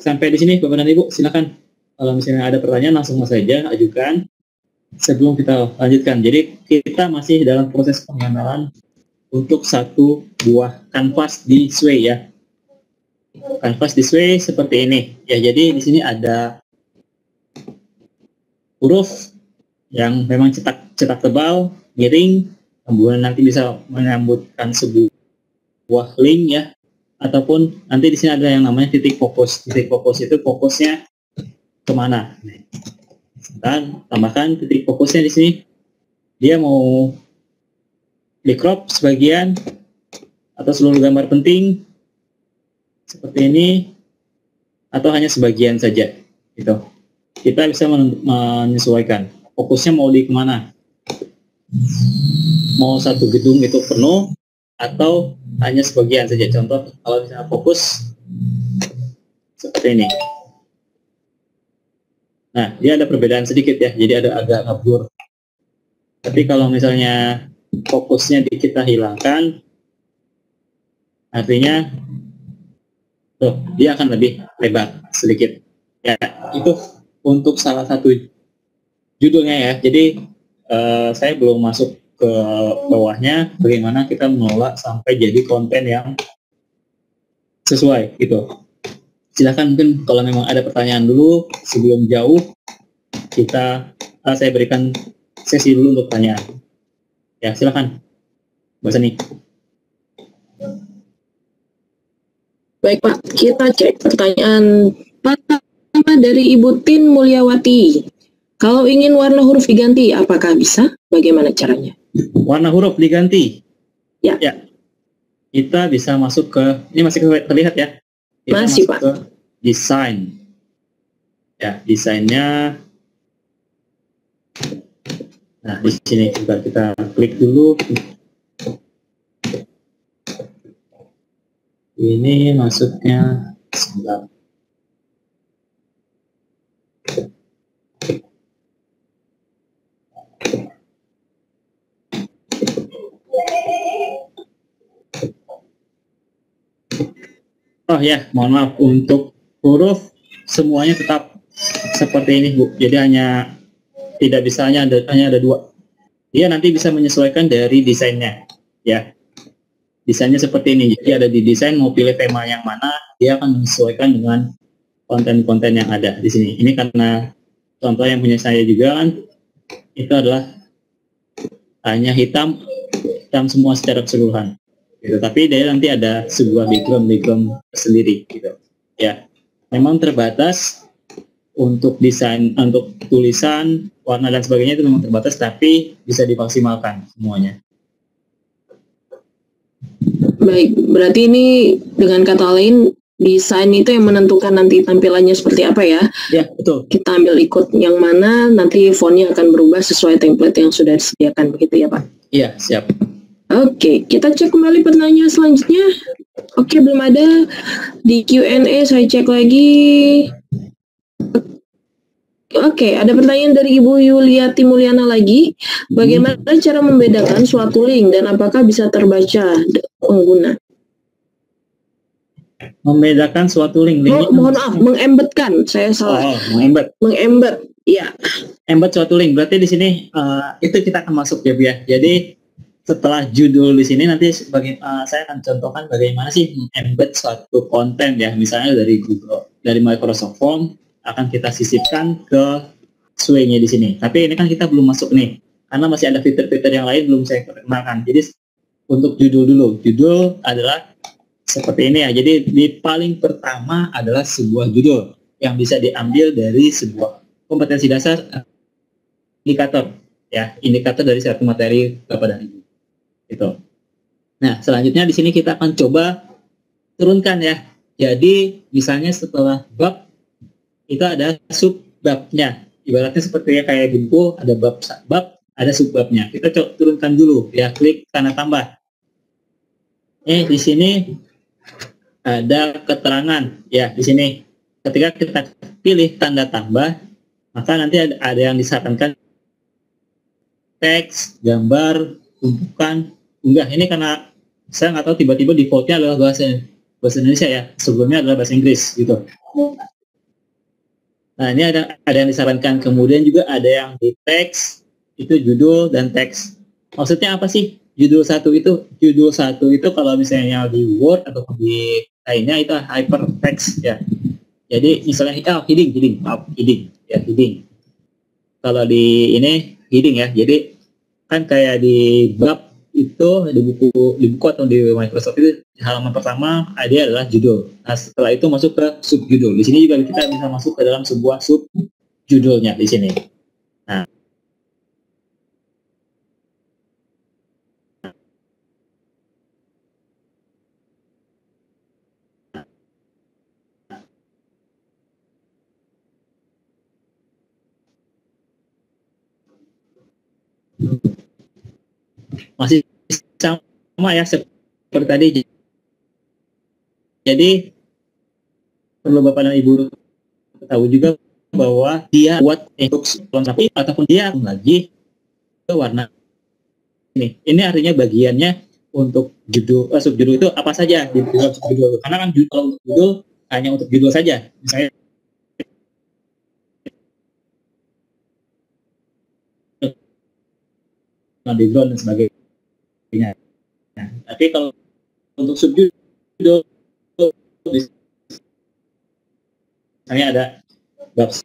sampai di sini Bapak dan Ibu, silakan. Kalau misalnya ada pertanyaan langsung saja ajukan sebelum kita lanjutkan. Jadi kita masih dalam proses pengenalan untuk satu buah kanvas di Sway ya. Kanvas di Sway seperti ini. Ya, jadi di sini ada huruf yang memang cetak tebal, miring, kemudian nanti bisa menyambutkan sebuah link ya, ataupun nanti di sini ada yang namanya titik fokus. Titik fokus itu fokusnya kemana? Dan tambahkan titik fokusnya di sini. Dia mau di crop sebagian atau seluruh gambar penting seperti ini, atau hanya sebagian saja. Gitu. Kita bisa menyesuaikan. Fokusnya mau di kemana? Mau satu gedung itu penuh atau hanya sebagian saja. Contoh kalau misalnya fokus seperti ini. Nah, dia ada perbedaan sedikit ya, jadi ada agak ngeblur. Tapi kalau misalnya fokusnya kita hilangkan, artinya tuh dia akan lebih lebar sedikit. Ya, itu untuk salah satu judulnya ya. Jadi saya belum masuk ke bawahnya, bagaimana kita mengelola sampai jadi konten yang sesuai gitu. Silakan mungkin kalau memang ada pertanyaan dulu sebelum jauh saya berikan sesi dulu untuk pertanyaan. Ya, silakan Mbak Sani. Baik Pak, kita cek pertanyaan pertama dari Ibu Tin Mulyawati. Kalau ingin warna huruf diganti, apakah bisa? Bagaimana caranya? Warna huruf diganti? Ya. Kita bisa masuk ke, ini masih terlihat ya? Kita masih Pak. Ke desain. Ya, desainnya. Nah, di sini juga kita klik dulu. Ini masuknya sebentar. Oh ya, mohon maaf untuk huruf semuanya tetap seperti ini Bu. Jadi hanya tidak bisa hanya ada dua. Dia nanti bisa menyesuaikan dari desainnya, ya. Desainnya seperti ini. Jadi ada di desain mau pilih tema yang mana, dia akan menyesuaikan dengan konten-konten yang ada di sini. Ini karena contoh yang punya saya juga kan, itu adalah hanya hitam semua secara keseluruhan. Gitu. Tapi dia nanti ada sebuah background sendiri gitu. Ya, memang terbatas untuk desain, untuk tulisan, warna dan sebagainya itu memang terbatas, tapi bisa dimaksimalkan semuanya. Baik, berarti ini dengan kata lain desain itu yang menentukan nanti tampilannya seperti apa ya? Ya, betul. Kita ambil ikut yang mana, nanti fontnya akan berubah sesuai template yang sudah disediakan, begitu ya Pak? Iya, siap. Oke, kita cek kembali pertanyaan selanjutnya. Oke, belum ada. Di Q&A saya cek lagi. Oke, ada pertanyaan dari Ibu Yuliati Mulyana lagi. Bagaimana cara membedakan suatu link dan apakah bisa terbaca pengguna? Membedakan suatu link. Mohon maaf, mengembedkan. Saya salah. Mengembed, ya. Embed suatu link. Berarti di sini itu kita akan masuk ya Bu ya. Jadi setelah judul di sini nanti saya akan contohkan bagaimana sih embed suatu konten ya. Misalnya dari Google, dari Microsoft Form akan kita sisipkan ke Sway-nya di sini. Tapi ini kan kita belum masuk nih, karena masih ada fitur-fitur yang lain belum saya perkenalkan. Jadi untuk judul dulu, judul adalah seperti ini ya. Jadi di paling pertama adalah sebuah judul yang bisa diambil dari sebuah kompetensi dasar indikator ya, indikator dari satu materi Bapak dan Ibu. Gitu. Nah, selanjutnya di sini kita akan coba turunkan ya. Jadi misalnya setelah bab itu ada subbabnya. Ibaratnya seperti kayak buku, ada bab, ada subbabnya. Kita coba turunkan dulu ya, klik tanda tambah. Di sini ada keterangan ya, di sini. Ketika kita pilih tanda tambah, maka nanti ada yang disarankan teks, gambar, tumpukan. Enggak, ini karena saya nggak tahu tiba-tiba defaultnya adalah bahasa bahasa Indonesia ya, sebelumnya adalah bahasa Inggris gitu. Nah, ini ada yang disarankan. Kemudian juga ada yang di teks, itu judul dan teks. Maksudnya apa sih judul satu itu? Judul satu itu kalau misalnya di Word atau di lainnya itu hypertext ya. Jadi misalnya heading. Kalau di ini heading ya. Jadi kan kayak di bab itu di buku atau di Microsoft itu halaman pertama ada adalah judul. Nah, setelah itu masuk ke subjudul. Di sini juga kita bisa masuk ke dalam sebuah subjudulnya di sini. Nah, masih sama ya seperti tadi. Jadi perlu Bapak dan Ibu tahu juga bahwa dia buat untuk tapi ataupun dia lagi ke warna ini. Ini artinya bagiannya untuk judul subjudul itu apa saja di dalam subjudul. Karena kan kalau untuk judul hanya untuk judul saja. Misalnya background dan sebagainya. Nah, tapi kalau untuk subjudul misalnya ada bab 1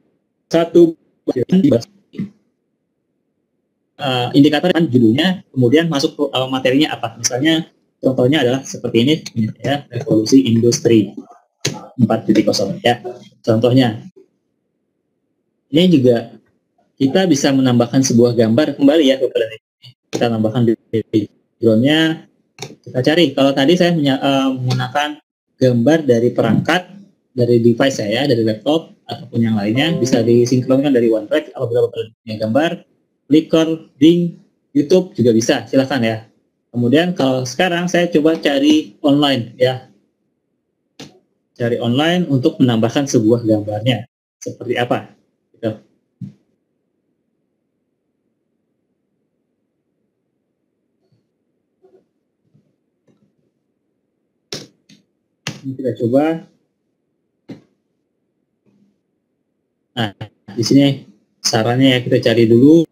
indikator kan judulnya, kemudian masuk ke materinya apa. Misalnya contohnya adalah seperti ini ya, revolusi industri 4.0 ya. Contohnya. Ini juga kita bisa menambahkan sebuah gambar kembali ya kepada ini. Kita tambahkan di background-nya. Kita cari. Kalau tadi saya menggunakan gambar dari perangkat, dari device saya, dari laptop ataupun yang lainnya, bisa disinkronkan dari OneDrive. Kalau Bapak punya gambar, Flickr, Bing, YouTube juga bisa. Silakan ya. Kemudian kalau sekarang saya coba cari online ya. Cari online untuk menambahkan sebuah gambarnya. Seperti apa? Gitu. Ini kita coba. Nah, di sini sarannya ya kita cari dulu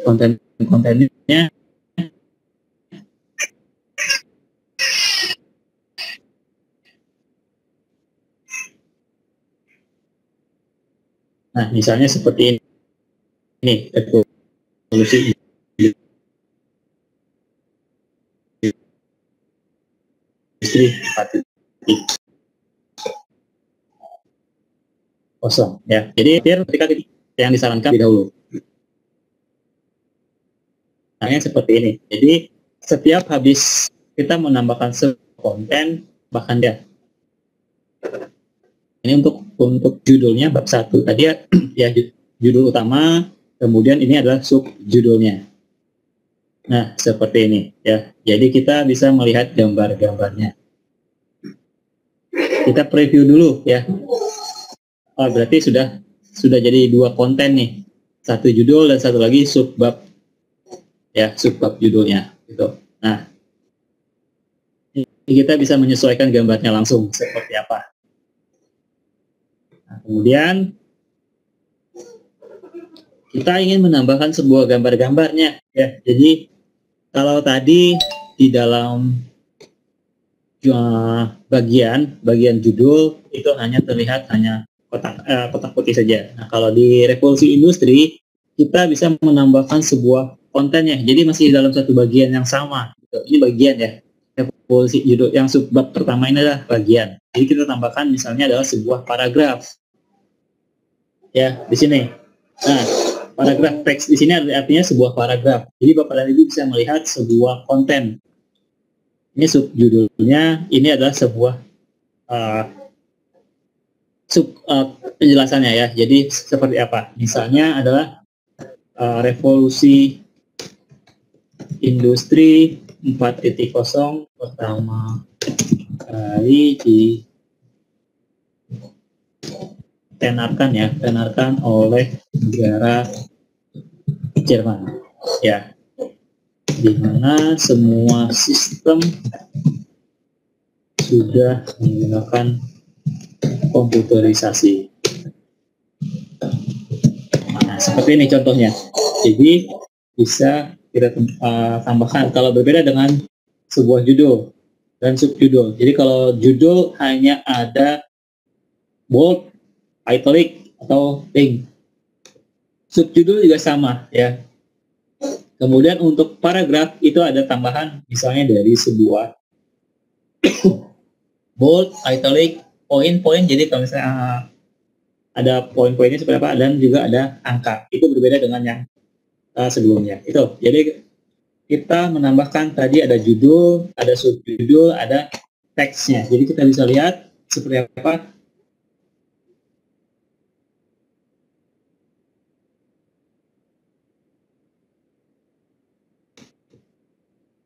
konten-kontennya. Nah, misalnya seperti ini, revolusi industri 4.0 ya. Jadi ketika yang disarankan dahulu. Nah, seperti ini. Jadi setiap habis kita menambahkan konten, bahkan dia ini untuk judulnya bab 1 tadi ya judul utama, kemudian ini adalah subjudulnya. Nah, seperti ini ya. Jadi kita bisa melihat gambar-gambarnya. Kita preview dulu ya. Oh, berarti sudah jadi 2 konten nih. Satu judul dan satu lagi subbab. Ya, subbab judulnya gitu. Nah, kita bisa menyesuaikan gambarnya langsung seperti apa. Nah, kemudian kita ingin menambahkan sebuah gambar-gambarnya ya. Jadi kalau tadi di dalam bagian judul itu hanya terlihat kotak putih saja. Nah, kalau di revolusi industri kita bisa menambahkan sebuah kontennya. Jadi masih dalam satu bagian yang sama. Gitu. Ini bagian ya. Revolusi judul yang subbab pertama ini adalah bagian. Jadi kita tambahkan misalnya adalah sebuah paragraf. Ya, di sini. Nah, paragraf teks di sini artinya sebuah paragraf. Jadi Bapak dan Ibu bisa melihat sebuah konten. Ini subjudulnya, ini adalah sebuah penjelasannya ya. Jadi seperti apa? Misalnya adalah revolusi industri 4.0 pertama kali ditenarkan oleh negara Jerman ya, di mana semua sistem sudah menggunakan komputerisasi. Nah, seperti ini contohnya. Jadi bisa kita tambahkan kalau berbeda dengan sebuah judul dan subjudul. Jadi kalau judul hanya ada bold, italic, atau link. Subjudul juga sama ya. Kemudian untuk paragraf itu ada tambahan misalnya dari sebuah bold, italic, poin-poin. Jadi kalau misalnya ada poin-poinnya seperti apa dan juga ada angka. Itu berbeda dengan yang sebelumnya. Itu. Jadi kita menambahkan tadi ada judul, ada subjudul, ada teksnya. Jadi kita bisa lihat seperti apa.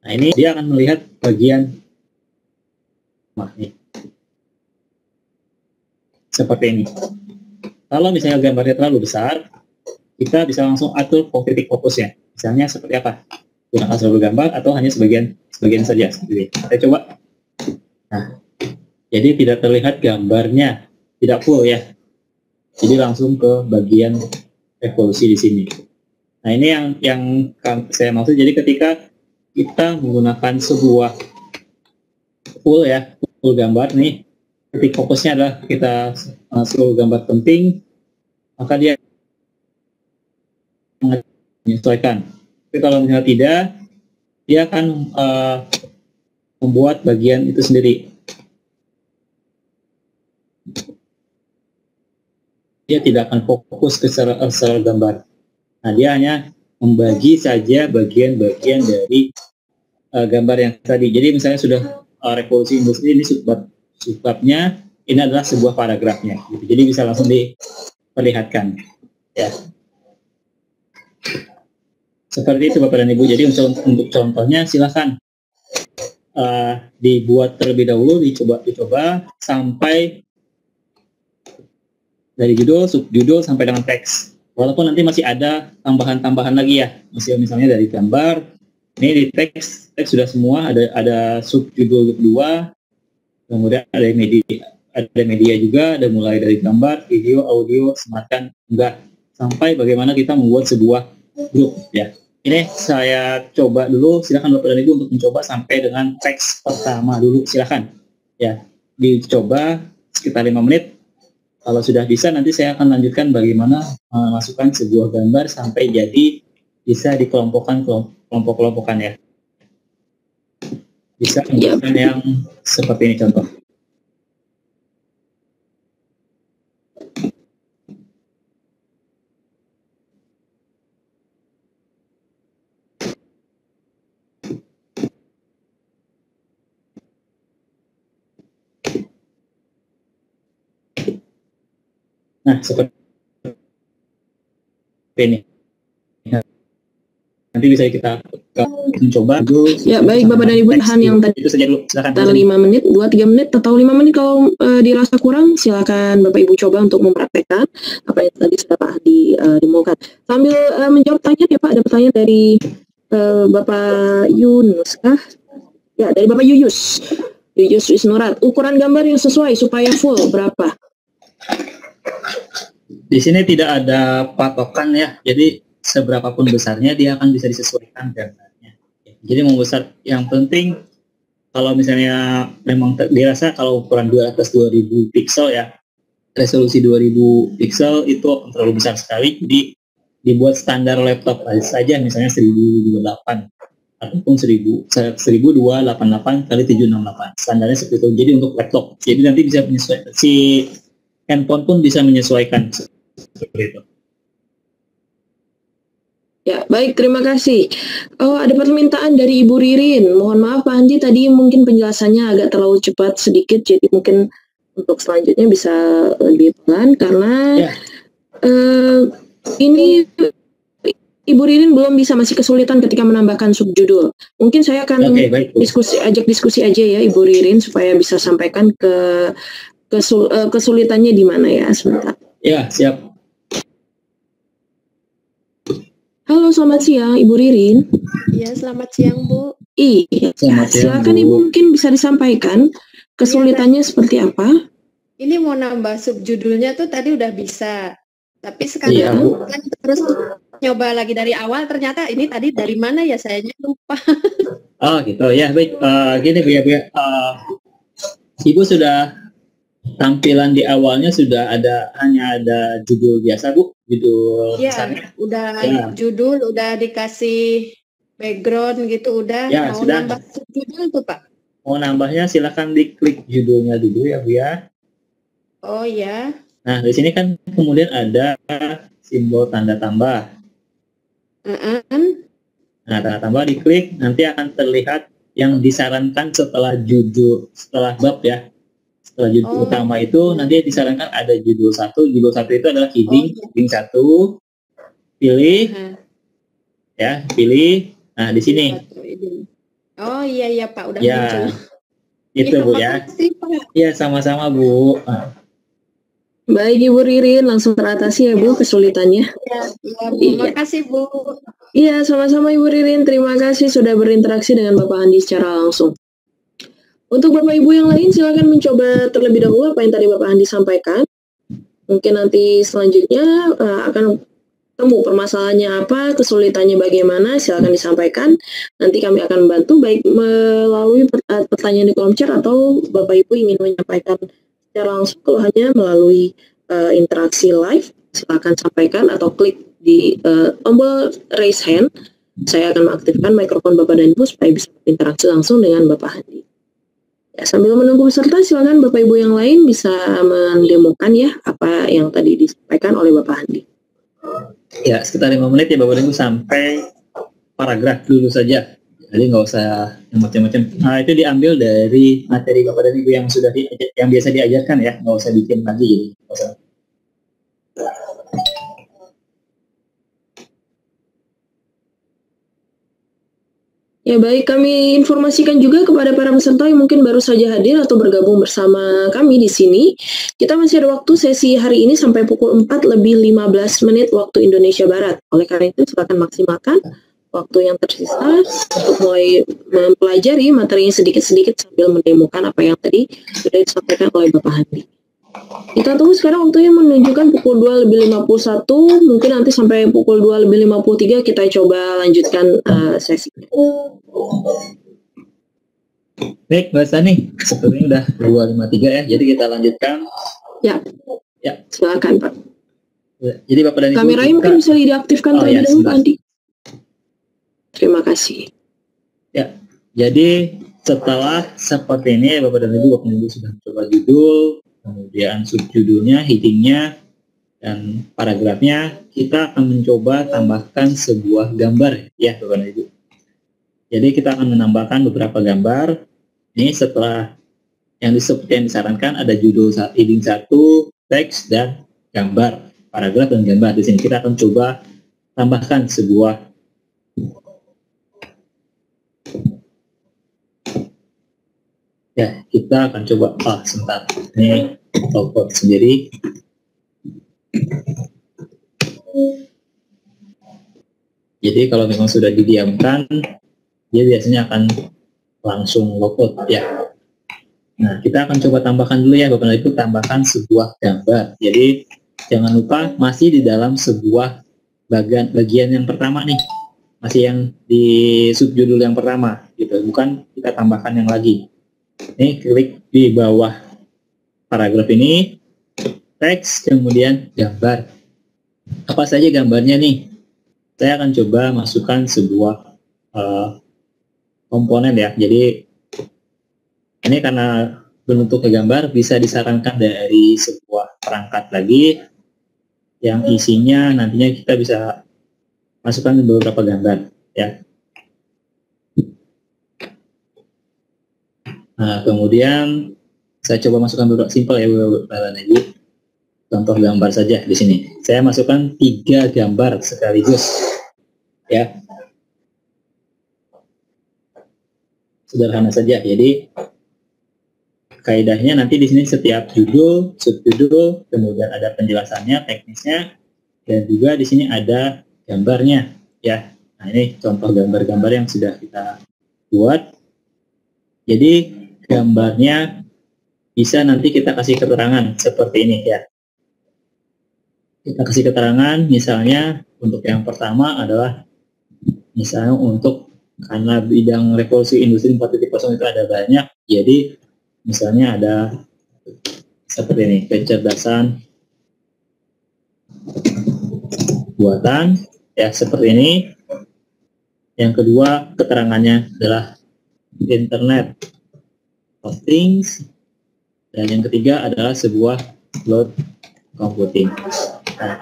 Nah, ini dia akan melihat bagian nih. Seperti ini. Kalau misalnya gambarnya terlalu besar, kita bisa langsung atur titik fokusnya. Misalnya seperti apa? Gunakan seluruh gambar atau hanya sebagian saja. Kita coba. Nah, jadi tidak terlihat gambarnya, tidak full ya. Jadi langsung ke bagian revolusi di sini. Nah, ini yang saya maksud. Jadi ketika kita menggunakan sebuah full gambar nih, titik fokusnya adalah kita seluruh gambar penting, maka dia menyesuaikan. Tapi kalau misalnya tidak, dia akan membuat bagian itu sendiri. Dia tidak akan fokus ke seluruh gambar. Nah, dia hanya membagi saja bagian-bagian dari gambar yang tadi. Jadi misalnya sudah revolusi industri, ini subbabnya, ini adalah sebuah paragrafnya. Gitu. Jadi bisa langsung diperlihatkan. Ya. Seperti itu Bapak dan Ibu. Jadi untuk contohnya silakan dibuat terlebih dahulu, dicoba sampai dari judul, subjudul sampai dengan teks. Walaupun nanti masih ada tambahan-tambahan lagi ya. Misalnya dari gambar, ini di teks sudah semua, ada subjudul kedua, kemudian ada media juga, ada mulai dari gambar, video, audio, semacam enggak, sampai bagaimana kita membuat sebuah grup ya. Ini saya coba dulu, silakan Bapak dan Ibu untuk mencoba sampai dengan teks pertama dulu, silakan ya, dicoba sekitar 5 menit. Kalau sudah bisa, nanti saya akan lanjutkan bagaimana memasukkan sebuah gambar sampai jadi bisa dikelompokkan kelompok-kelompokan ya. Bisa menggunakan yang seperti ini contoh. Nah, seperti ini. Nanti bisa kita mencoba dulu. Ya, baik Bapak dan Ibu, tahan yang tadi itu saja dulu. Silakan. 5 menit, 2-3 menit atau 5 menit kalau dirasa kurang, silakan Bapak Ibu coba untuk mempraktekkan apa yang tadi sudah Pak Hadi demokan. Sambil menjawab tanya ya Pak, ada pertanyaan dari Bapak Yunus kah? Ya, dari Bapak Yuyus Wisnurat. Ukuran gambar yang sesuai supaya full berapa? Di sini tidak ada patokan ya, jadi seberapapun besarnya dia akan bisa disesuaikan gambarnya. Jadi mau besar, yang penting kalau misalnya memang dirasa kalau ukuran 2000 piksel ya, resolusi 2000 piksel itu terlalu besar sekali, jadi dibuat standar laptop saja, misalnya 1028 ataupun 1288 kali 768, standarnya seperti itu. Jadi untuk laptop, jadi nanti bisa menyesuaikan, si handphone pun bisa menyesuaikan seperti itu. Ya, baik, terima kasih. Oh, ada permintaan dari Ibu Ririn. Mohon maaf Pak Andi, tadi mungkin penjelasannya agak terlalu cepat sedikit, jadi mungkin untuk selanjutnya bisa lebih pelan karena ini Ibu Ririn belum bisa, masih kesulitan ketika menambahkan subjudul. Mungkin saya akan ajak diskusi aja ya Ibu Ririn supaya bisa sampaikan kesulitannya di mana ya, sebentar. Ya, siap. Halo, selamat siang Ibu Ririn. Iya, selamat siang Bu. Iya, silakan Ibu, mungkin bisa disampaikan kesulitannya seperti apa? Ini mau nambah subjudulnya tuh tadi udah bisa, tapi Iya, sekarang Bu. kan terus nyoba lagi dari awal, ternyata ini tadi dari mana ya, sayanya lupa. Oh gitu ya, baik. Gini Bu ya, Bu ya. Ibu sudah tampilan di awalnya sudah hanya ada judul biasa, Bu, judul Iya, besarnya. udah Ya. judul, udah dikasih background gitu, udah. Ya, Mau sudah. nambah subjudul tuh, Pak. Mau nambahnya silakan diklik judulnya dulu ya, Bu ya. Oh ya. Nah, di sini kan kemudian ada simbol tanda tambah. Nah, tanda tambah diklik, nanti akan terlihat yang disarankan setelah bab ya. Setelah judul utama itu, nanti disarankan ada judul 1. Judul 1 itu adalah heading, heading 1. Pilih, ya, pilih. Nah, di sini. Oh iya Pak, udah ya, muncul. Itu Bu ya. Makasih, Pak. Iya, sama-sama Bu. Baik Ibu Ririn, langsung teratasi ya Bu kesulitannya. Ya, Bu. Makasih Bu. Iya, sama-sama Ibu Ririn. Terima kasih sudah berinteraksi dengan Bapak Andi secara langsung. Untuk Bapak Ibu yang lain, silakan mencoba terlebih dahulu apa yang tadi Bapak Andi sampaikan. Mungkin nanti selanjutnya akan temu permasalahannya apa, kesulitannya bagaimana, silakan disampaikan. Nanti kami akan membantu baik melalui pertanyaan di kolom chat atau Bapak Ibu ingin menyampaikan secara langsung. Kalau hanya melalui interaksi live, silakan sampaikan atau klik di tombol raise hand. Saya akan mengaktifkan mikrofon Bapak dan Ibu supaya bisa berinteraksi langsung dengan Bapak Andi. Ya, sambil menunggu peserta, silakan Bapak Ibu yang lain bisa mendemokan ya apa yang tadi disampaikan oleh Bapak Andi. Ya, sekitar 5 menit ya Bapak Ibu, sampai paragraf dulu saja. Jadi nggak usah yang macam-macam. Nah, itu diambil dari materi Bapak dan Ibu yang sudah yang biasa diajarkan ya, nggak usah bikin lagi jadi. Nggak usah. Ya baik, kami informasikan juga kepada para peserta yang mungkin baru saja hadir atau bergabung bersama kami di sini. Kita masih ada waktu sesi hari ini sampai pukul 4 lebih 15 menit waktu Indonesia Barat. Oleh karena itu, silakan maksimalkan waktu yang tersisa untuk mulai mempelajari materinya sedikit-sedikit sambil mendemokan apa yang tadi sudah disampaikan oleh Bapak Handi. Kita tunggu sekarang waktunya menunjukkan pukul 2 lebih 51, mungkin nanti sampai pukul 2 lebih 53 kita coba lanjutkan sesi. Baik, Mbak Sani, sepertinya udah 2.53 ya, jadi kita lanjutkan. Ya, silakan Pak. Ya, jadi Bapak dan Ibu, kameranya mungkin bisa diaktifkan terlebih dahulu Pak Andi. Terima kasih. Ya, jadi setelah seperti ini Bapak dan Ibu sudah coba judul, kemudian subjudulnya, headingnya, dan paragrafnya, kita akan mencoba tambahkan sebuah gambar ya Bapak dan Ibu. Jadi kita akan menambahkan beberapa gambar. Ini setelah yang disarankan ada judul heading 1, teks, dan gambar, paragraf dan gambar. Di sini kita akan coba tambahkan sebuah ya, kita akan coba sebentar, ini output sendiri. Jadi kalau memang sudah didiamkan, dia biasanya akan langsung logout ya. Nah, kita akan coba tambahkan dulu ya Bapak Ibu, tambahkan sebuah gambar. Jadi jangan lupa masih di dalam sebuah bagian yang pertama nih, masih yang di subjudul yang pertama gitu, bukan kita tambahkan yang lagi. Ini klik di bawah paragraf ini, teks, kemudian gambar. Apa saja gambarnya nih? Saya akan coba masukkan sebuah komponen ya. Jadi ini karena bentuk gambar bisa disarankan dari sebuah perangkat lagi yang isinya nantinya kita bisa masukkan beberapa gambar ya. Nah, kemudian saya coba masukkan beberapa simpel ya Bapak Ibu. Contoh gambar saja di sini. Saya masukkan 3 gambar sekaligus ya. Sederhana saja. Jadi kaidahnya nanti di sini setiap judul, subjudul, kemudian ada penjelasannya, teknisnya, dan juga di sini ada gambarnya ya. Nah, ini contoh gambar-gambar yang sudah kita buat. Jadi gambarnya bisa nanti kita kasih keterangan seperti ini ya. Kita kasih keterangan misalnya untuk yang pertama adalah misalnya untuk karena bidang revolusi industri 4.0 itu ada banyak, jadi misalnya ada seperti ini, kecerdasan buatan ya seperti ini. Yang kedua keterangannya adalah Internet of Things, dan yang ketiga adalah sebuah cloud computing. Nah,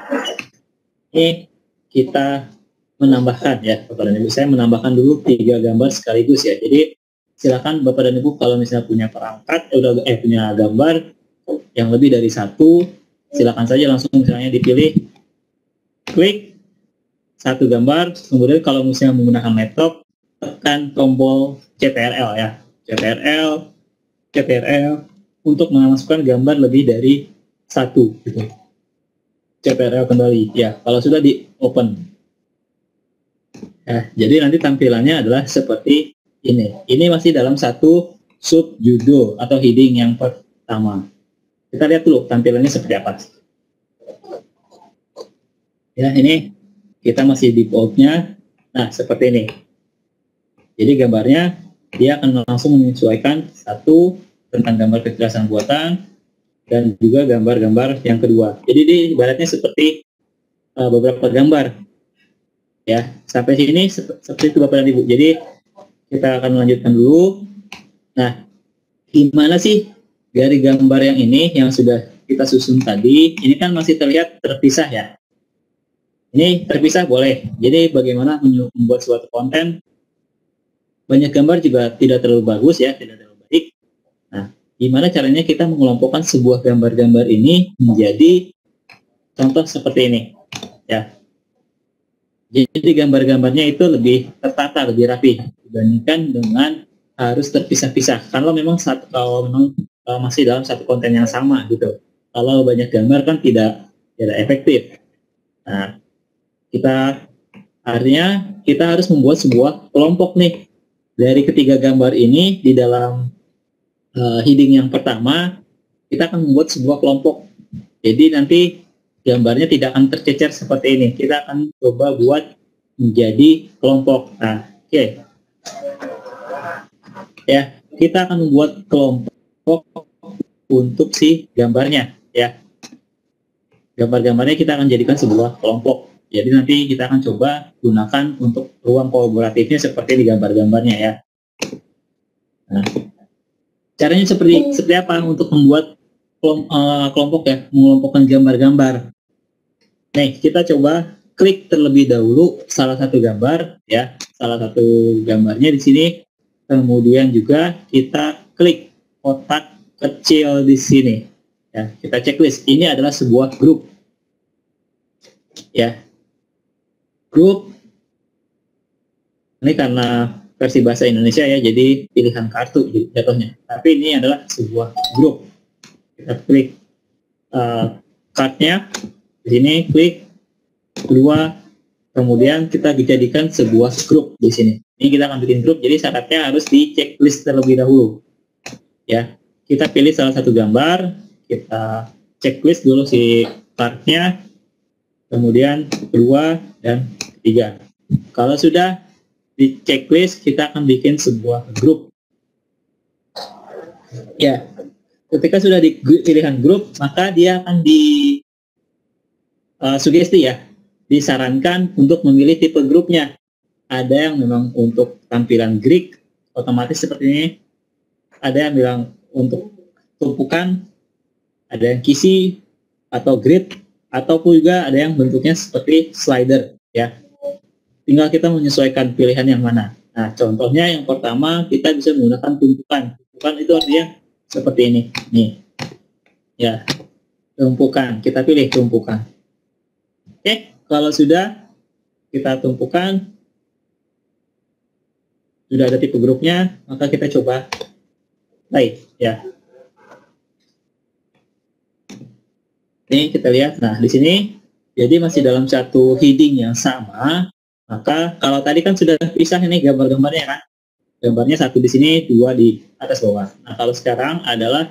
ini kita menambahkan ya Bapak dan Ibu, saya menambahkan dulu 3 gambar sekaligus ya. Jadi silakan Bapak dan Ibu kalau misalnya punya perangkat punya gambar yang lebih dari 1, silakan saja langsung misalnya dipilih, klik 1 gambar, kemudian kalau misalnya menggunakan laptop tekan tombol CTRL ya, CTRL untuk memasukkan gambar lebih dari 1 gitu. CTRL kembali ya, kalau sudah di open. Ya, jadi nanti tampilannya adalah seperti ini. Ini masih dalam satu subjudul atau heading yang pertama. Kita lihat dulu tampilannya seperti apa. Ya, ini kita masih default-nya. Nah, seperti ini. Jadi gambarnya dia akan langsung menyesuaikan satu tentang gambar kecerdasan buatan dan juga gambar-gambar yang kedua. Jadi ini ibaratnya seperti beberapa gambar. Ya, sampai sini seperti itu Bapak dan Ibu. Jadi kita akan melanjutkan dulu. Nah, gimana sih dari gambar yang ini yang sudah kita susun tadi? Ini kan masih terlihat terpisah ya. Ini terpisah boleh. Jadi bagaimana membuat suatu konten? Banyak gambar juga tidak terlalu bagus ya, tidak terlalu baik. Nah, gimana caranya kita mengelompokkan sebuah gambar-gambar ini menjadi contoh seperti ini? Ya. Jadi gambar-gambarnya itu lebih tertata, lebih rapi dibandingkan dengan harus terpisah-pisah. Kalau memang masih dalam satu konten yang sama gitu. Kalau banyak gambar kan tidak efektif. Nah, artinya kita harus membuat sebuah kelompok nih dari ketiga gambar ini. Di dalam heading yang pertama kita akan membuat sebuah kelompok. Jadi nanti gambarnya tidak akan tercecer seperti ini. Kita akan coba buat menjadi kelompok. Nah, oke. Ya, kita akan membuat kelompok untuk si gambarnya ya. Gambar-gambarnya kita akan jadikan sebuah kelompok. Jadi nanti kita akan coba gunakan untuk ruang kolaboratifnya seperti di gambar-gambarnya ya. Nah, caranya seperti apa untuk membuat kelompok ya, mengelompokkan gambar-gambar. Nih, kita coba klik terlebih dahulu salah satu gambar ya, salah satu gambarnya di sini. Kemudian juga kita klik kotak kecil di sini. Ya, kita checklist. Ini adalah sebuah grup. Ya. Grup. Ini karena versi bahasa Indonesia ya, jadi pilihan kartu jatuhnya. Tapi ini adalah sebuah grup. Kita klik card-nya di sini, klik kedua, kemudian kita dijadikan sebuah grup di sini. Ini kita akan bikin grup, jadi syaratnya harus di checklist terlebih dahulu. Ya, kita pilih salah satu gambar, kita checklist dulu si partnya, kemudian kedua dan ketiga. Kalau sudah di checklist, kita akan bikin sebuah grup. Ya, ketika sudah di pilihan grup, maka dia akan sugesti ya, disarankan untuk memilih tipe grupnya. Ada yang memang untuk tampilan Greek, otomatis seperti ini. Ada yang bilang untuk tumpukan, ada yang kisi atau grid, ataupun juga ada yang bentuknya seperti slider ya. Tinggal kita menyesuaikan pilihan yang mana. Nah, contohnya yang pertama kita bisa menggunakan tumpukan. Tumpukan itu artinya seperti ini. Nih. Ya. Tumpukan. Kita pilih tumpukan. Oke, kalau sudah kita tumpukan, sudah ada tipe grupnya, maka kita coba play ya. Ini kita lihat. Nah, di sini jadi masih dalam satu heading yang sama. Maka kalau tadi kan sudah pisah ini gambar-gambarnya kan. Gambarnya satu di sini, dua di atas bawah. Nah, kalau sekarang adalah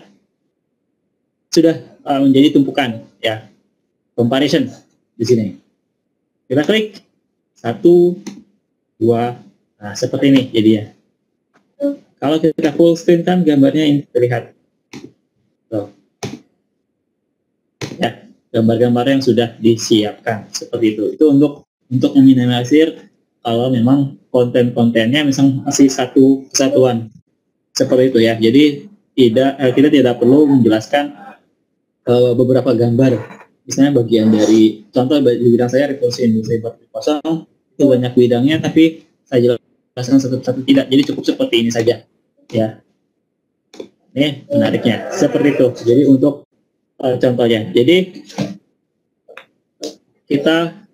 sudah menjadi tumpukan ya, comparison di sini. Kita klik 1, 2, nah seperti ini jadinya. Kalau kita full screen kan gambarnya ini terlihat. Tuh. Ya, gambar-gambar yang sudah disiapkan seperti itu. Itu untuk meminimalisir kalau memang konten-kontennya misalnya masih satu kesatuan seperti itu ya. Jadi kita tidak perlu menjelaskan beberapa gambar. Misalnya bagian dari contoh di bidang saya revolusi industri 4.0 itu banyak bidangnya, tapi saya jelaskan satu-satu tidak. Jadi cukup seperti ini saja ya. Ini menariknya seperti itu. Jadi untuk contohnya, jadi kita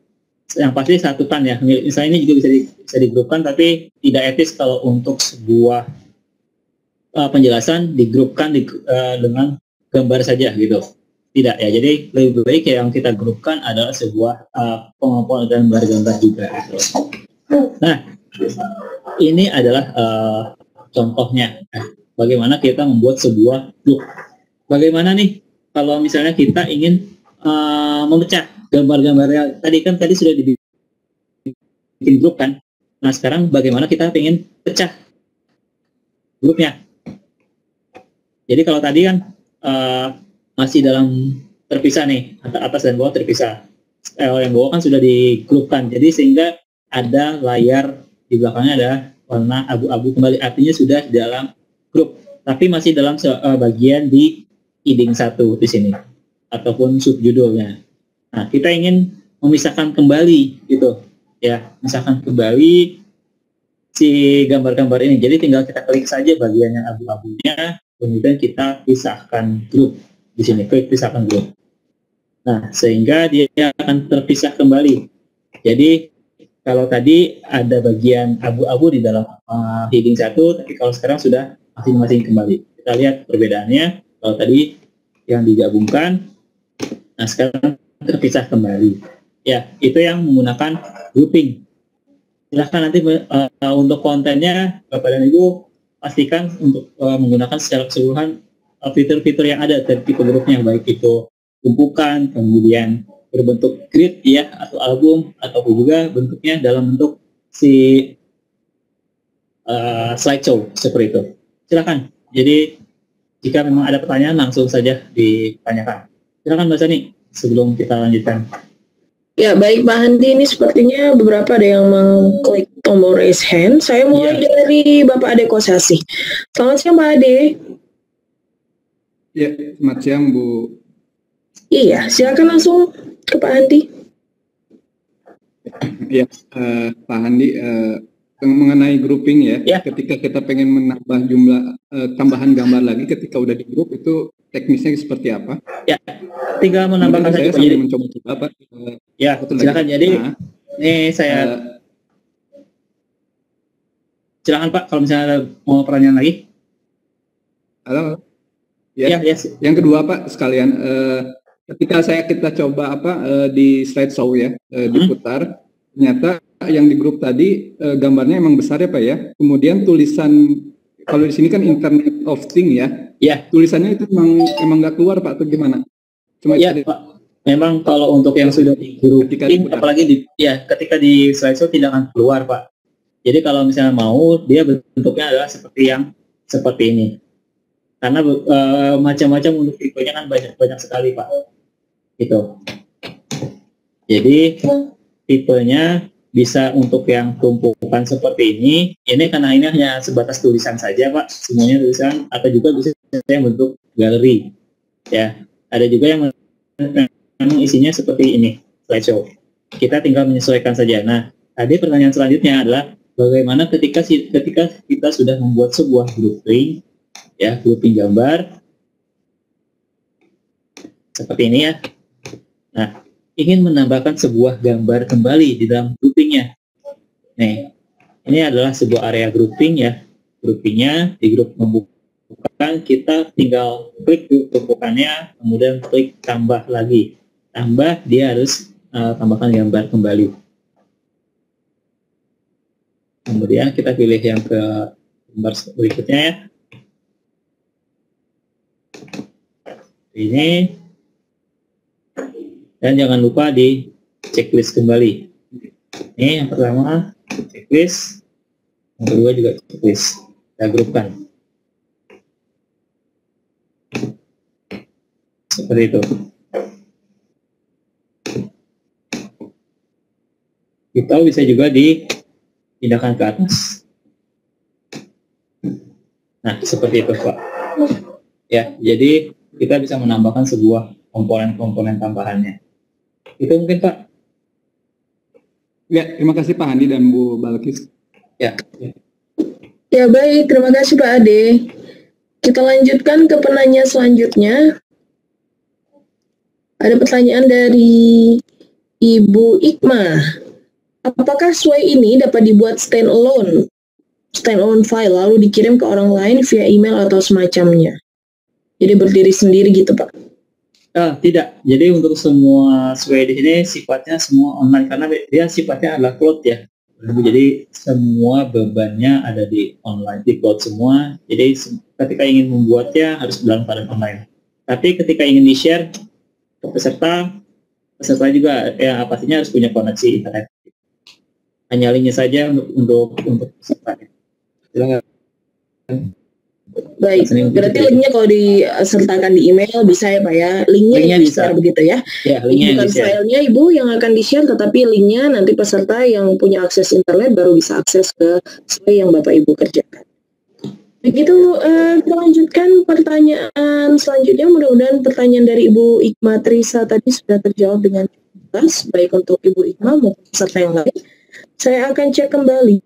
yang pasti satukan ya. Misalnya ini juga bisa digrupkan, tapi tidak etis kalau untuk sebuah penjelasan digrupkan dengan gambar saja gitu. Tidak ya. Jadi lebih baik yang kita grupkan adalah sebuah pengumpul gambar-gambar juga gitu. Nah, ini adalah contohnya. Bagaimana kita membuat sebuah grup. Bagaimana nih kalau misalnya kita ingin memecah gambar-gambarnya. Tadi sudah dibikin grup kan. Nah, sekarang bagaimana kita ingin pecah grupnya. Jadi kalau tadi kan masih dalam terpisah nih, atas dan bawah terpisah. Yang bawah kan sudah digrupkan. Jadi sehingga ada layar di belakangnya ada warna abu-abu kembali, artinya sudah dalam grup, tapi masih dalam bagian di heading 1 di sini ataupun subjudulnya. Nah, kita ingin memisahkan kembali gitu ya, misalkan kembali si gambar-gambar ini. Jadi tinggal kita klik saja bagian yang abu-abunya, kemudian kita pisahkan grup di sini, klik pisahkan grup. Nah, sehingga dia akan terpisah kembali. Jadi kalau tadi ada bagian abu-abu di dalam heading 1, tapi kalau sekarang sudah masing-masing kembali. Kita lihat perbedaannya. Kalau tadi yang digabungkan, nah sekarang terpisah kembali. Ya, itu yang menggunakan grouping. Silahkan nanti untuk kontennya, Bapak dan Ibu pastikan untuk menggunakan secara keseluruhan fitur-fitur yang ada dari tipe grupnya, baik itu tumpukan, kemudian berbentuk grid ya, atau album, ataupun juga bentuknya dalam bentuk si slideshow seperti itu. Silakan. Jadi jika memang ada pertanyaan langsung saja ditanyakan. Silakan Mbak Sani sebelum kita lanjutkan. Ya, baik Pak Handi, ini sepertinya beberapa ada yang mengklik tombol raise hand. Saya mulai dari Bapak Ade Kosasi. Selamat siang Pak Ade. Ya, selamat siang Bu. Iya, silakan langsung ke Pak Handi. Ya, Pak Handi, mengenai grouping ya, ketika kita pengen menambah jumlah tambahan gambar lagi ketika udah di grup, itu teknisnya seperti apa? Ya, tinggal menambahkan saja. Saya sambil mencoba-coba Pak. Ya, silakan. Jadi ini saya silakan Pak, kalau misalnya mau pertanyaan lagi. Halo. Ya, yang kedua Pak sekalian, ketika kita coba di slideshow ya, diputar, ternyata yang di grup tadi gambarnya emang besar ya Pak ya. Kemudian tulisan, kalau di sini kan Internet of Things ya. Ya. Tulisannya itu emang nggak keluar Pak, atau gimana? Cuma ya Pak. Memang kalau untuk yang sudah di grup, apalagi ketika di slideshow tidak akan keluar Pak. Jadi kalau misalnya mau, dia bentuknya adalah seperti ini. Karena macam-macam untuk tipenya kan banyak sekali Pak. Gitu. Jadi tipenya bisa untuk yang tumpukan seperti ini karena ini hanya sebatas tulisan saja Pak, semuanya tulisan, atau juga bisa yang bentuk galeri. Ya, ada juga yang memang isinya seperti ini, slideshow. Kita tinggal menyesuaikan saja. Nah, tadi pertanyaan selanjutnya adalah bagaimana ketika kita sudah membuat sebuah grouping, ya, grouping gambar seperti ini ya. Nah, ingin menambahkan sebuah gambar kembali di dalam groupingnya. Nih, ini adalah sebuah area grouping ya. Groupingnya di grup membukukan, kita tinggal klik tumpukannya, kemudian klik tambah lagi. Tambah, dia harus tambahkan gambar kembali. Kemudian kita pilih yang ke gambar berikutnya ya. Ini, dan jangan lupa di checklist kembali. Ini yang pertama checklist, yang kedua juga checklist. Kita grupkan seperti itu. Kita bisa juga dipindahkan ke atas. Nah, seperti itu, Pak. Ya, jadi kita bisa menambahkan sebuah komponen-komponen tambahannya. Itu mungkin, Pak. Ya, terima kasih Pak Handi dan Bu Balkis. Ya. Ya baik, terima kasih Pak Ade. Kita lanjutkan ke penanya selanjutnya. Ada pertanyaan dari Ibu Ikma. Apakah Sway ini dapat dibuat standalone file lalu dikirim ke orang lain via email atau semacamnya? Jadi berdiri sendiri gitu Pak? Tidak. Jadi untuk semua Sway di sini sifatnya semua online karena dia sifatnya adalah cloud ya. Jadi semua bebannya ada di online, di cloud semua. Jadi ketika ingin membuatnya harus dalam keadaan online. Tapi ketika ingin di-share ke peserta juga ya pastinya harus punya koneksi internet. Hanya linknya saja untuk peserta. Silakan. Baik, berarti linknya kalau disertakan di email bisa ya Pak ya? Linknya bisa begitu ya? Ya, linknya bukan filenya Ibu yang akan di-share, tetapi linknya nanti peserta yang punya akses internet baru bisa akses ke Sway yang Bapak Ibu kerjakan. Begitu, kita lanjutkan pertanyaan selanjutnya. Mudah-mudahan pertanyaan dari Ibu Ikma Trisa tadi sudah terjawab dengan jelas, baik untuk Ibu Ikma maupun peserta yang lain. Saya akan cek kembali.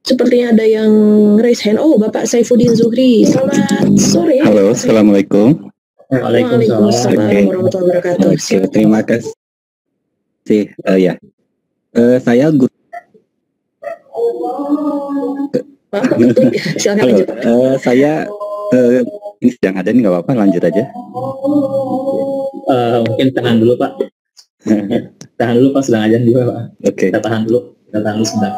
Sepertinya ada yang raise hand. Oh, Bapak Saifuddin Zuhri. Selamat sore. Halo, Assalamualaikum. Waalaikumsalam warahmatullahi wabarakatuh. Terima kasih. Saya guru. Silakan Halo, lanjut. saya ini sedang ada nih, nggak apa-apa, lanjut aja. Mungkin tahan dulu Pak. Tahan dulu Pak, sedang ajan juga Pak. Oke. Kita tahan dulu sebentar.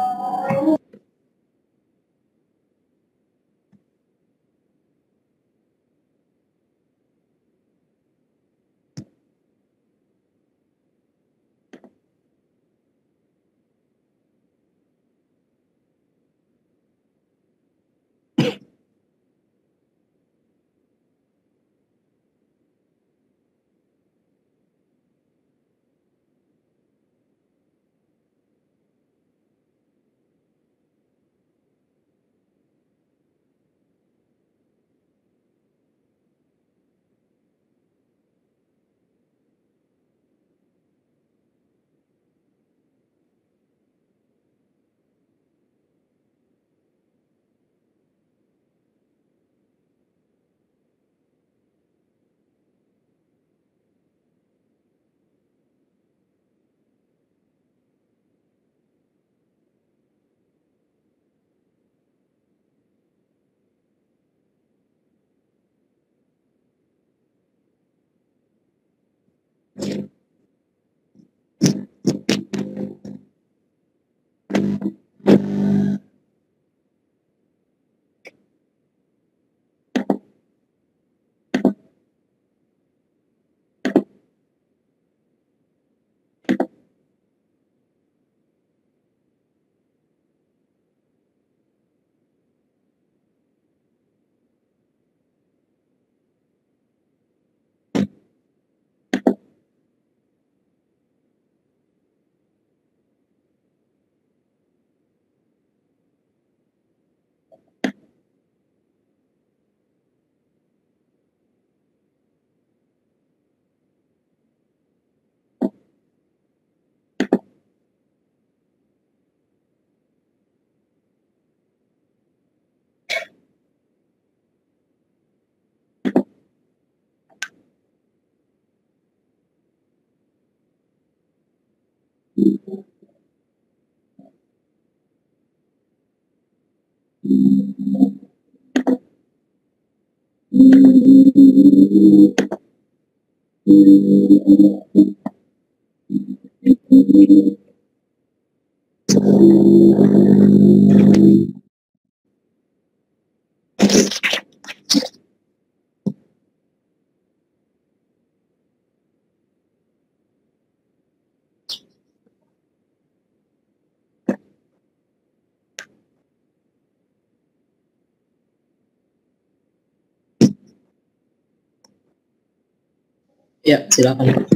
Ya, silakan Pak.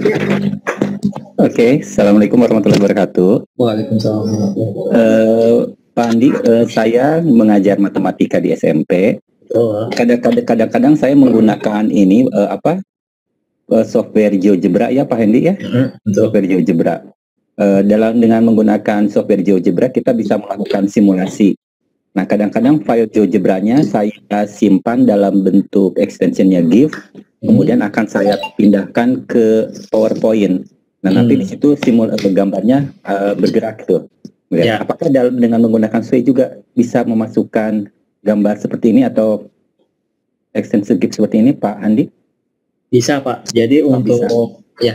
Oke, Assalamualaikum warahmatullahi wabarakatuh. Waalaikumsalam. Pak Andi, saya mengajar matematika di SMP. Oh. Kadang-kadang saya menggunakan ini software GeoGebra ya Pak Hendy ya. Software GeoGebra. Dengan menggunakan software GeoGebra kita bisa melakukan simulasi. Nah, kadang-kadang file GeoGebra-nya saya simpan dalam bentuk extensionnya GIF, kemudian akan saya pindahkan ke PowerPoint. Nah, nanti di situ gambarnya bergerak tuh. Ya. Apakah dengan menggunakan Sway juga bisa memasukkan gambar seperti ini atau extension GIF seperti ini, Pak Andi? Bisa, Pak. Jadi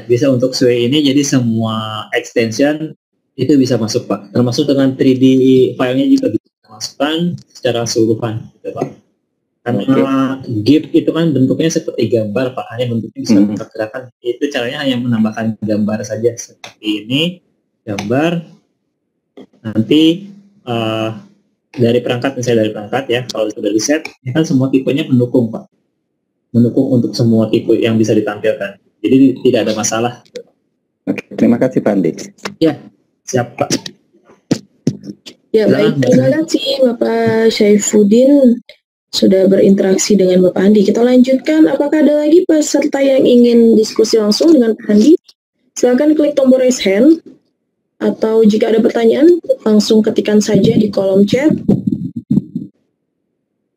bisa untuk Sway ini, jadi semua extension itu bisa masuk, Pak. Termasuk dengan 3D filenya juga bisa masukkan secara keseluruhan, gitu, Pak. Karena GIF itu kan bentuknya seperti gambar, Pak. Hanya bentuknya bisa diperkirakan. Itu caranya hanya menambahkan gambar saja seperti ini, gambar. Nanti dari perangkat, misalnya dari perangkat ya, kalau sudah di set, ini kan semua tipenya mendukung, Pak. Mendukung untuk semua tipe yang bisa ditampilkan. Jadi tidak ada masalah. Oke, terima kasih Pak Andi. Ya, siap Pak. Ya baik, terima kasih Bapak Syaifuddin sudah berinteraksi dengan Bapak Andi. Kita lanjutkan, apakah ada lagi peserta yang ingin diskusi langsung dengan Pak Andi? Silakan klik tombol raise hand, atau jika ada pertanyaan, langsung ketikkan saja di kolom chat.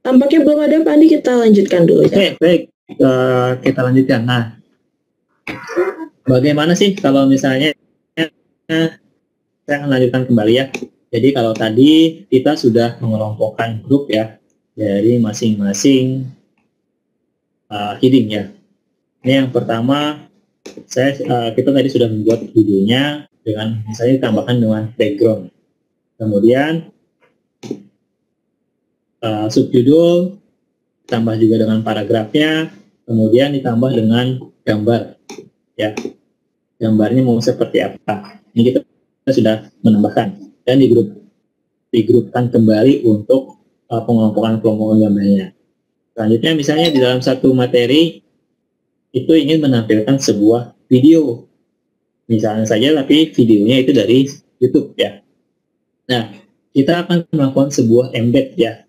Tampaknya belum ada, Pak Andi, kita lanjutkan dulu. Oke, baik. Kita lanjutkan. Nah, bagaimana sih kalau misalnya saya akan lanjutkan kembali ya. Jadi kalau tadi kita sudah mengelompokkan grup ya dari masing-masing heading ya. Ini yang pertama, kita tadi sudah membuat videonya dengan misalnya ditambahkan dengan background. Kemudian subjudul tambah juga dengan paragrafnya, kemudian ditambah dengan gambar ya. Gambarnya mau seperti apa. Ini kita sudah menambahkan dan digrupkan kembali untuk pengelompokan gambarnya. Selanjutnya misalnya di dalam satu materi itu ingin menampilkan sebuah video. Misalnya saja tapi videonya itu dari YouTube ya. Nah, kita akan melakukan sebuah embed ya.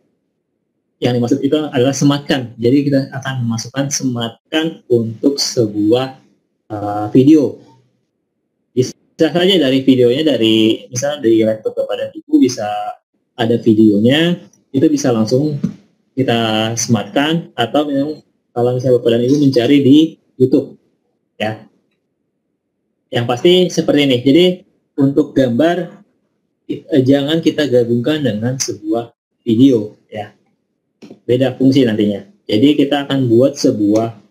Yang dimaksud itu adalah sematkan. Jadi kita akan memasukkan sematkan untuk sebuah video. Bisa saja dari videonya dari misalnya dari laptop kepada ibu bisa ada videonya, itu bisa langsung kita sematkan atau memang kalau misalnya Bapak dan Ibu mencari di YouTube ya. Yang pasti seperti ini. Jadi untuk gambar jangan kita gabungkan dengan sebuah video ya. Beda fungsi nantinya. Jadi kita akan buat sebuah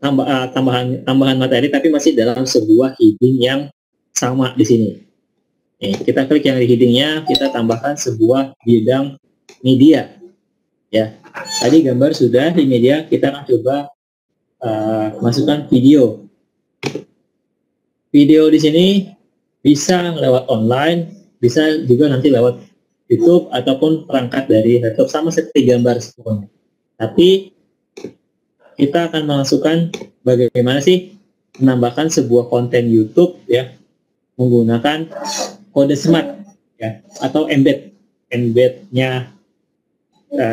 tambahan materi tapi masih dalam sebuah heading yang sama di sini. Nih, kita klik yang di headingnya, kita tambahkan sebuah bidang media. Ya, tadi gambar sudah di media, kita akan coba masukkan video. Video di sini bisa lewat online, bisa juga nanti lewat YouTube ataupun perangkat dari laptop sama seperti gambar semuanya. Tapi kita akan memasukkan bagaimana sih menambahkan sebuah konten YouTube ya menggunakan kode smart ya atau embednya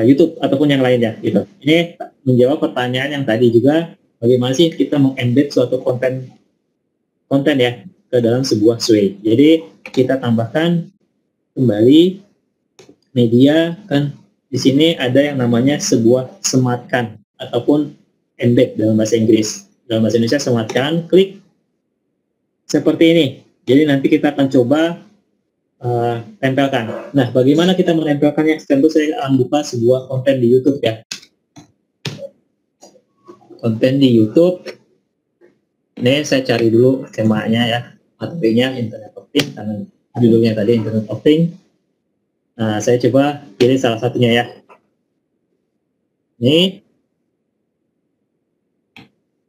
YouTube ataupun yang lainnya gitu. Ini menjawab pertanyaan yang tadi juga, bagaimana sih kita mengembed suatu konten ya ke dalam sebuah Sway. Jadi kita tambahkan kembali media kan di sini ada yang namanya sebuah sematkan ataupun embed dalam bahasa Inggris. Dalam bahasa Indonesia sematkan, klik seperti ini. Jadi nanti kita akan coba tempelkan. Nah, bagaimana kita menempelkannya? Tentu saya akan buka sebuah konten di YouTube ya. Konten di YouTube. Ini saya cari dulu temanya ya, materinya Internet of Things, karena judulnya tadi Internet of Things. Nah, saya coba pilih salah satunya ya. Ini.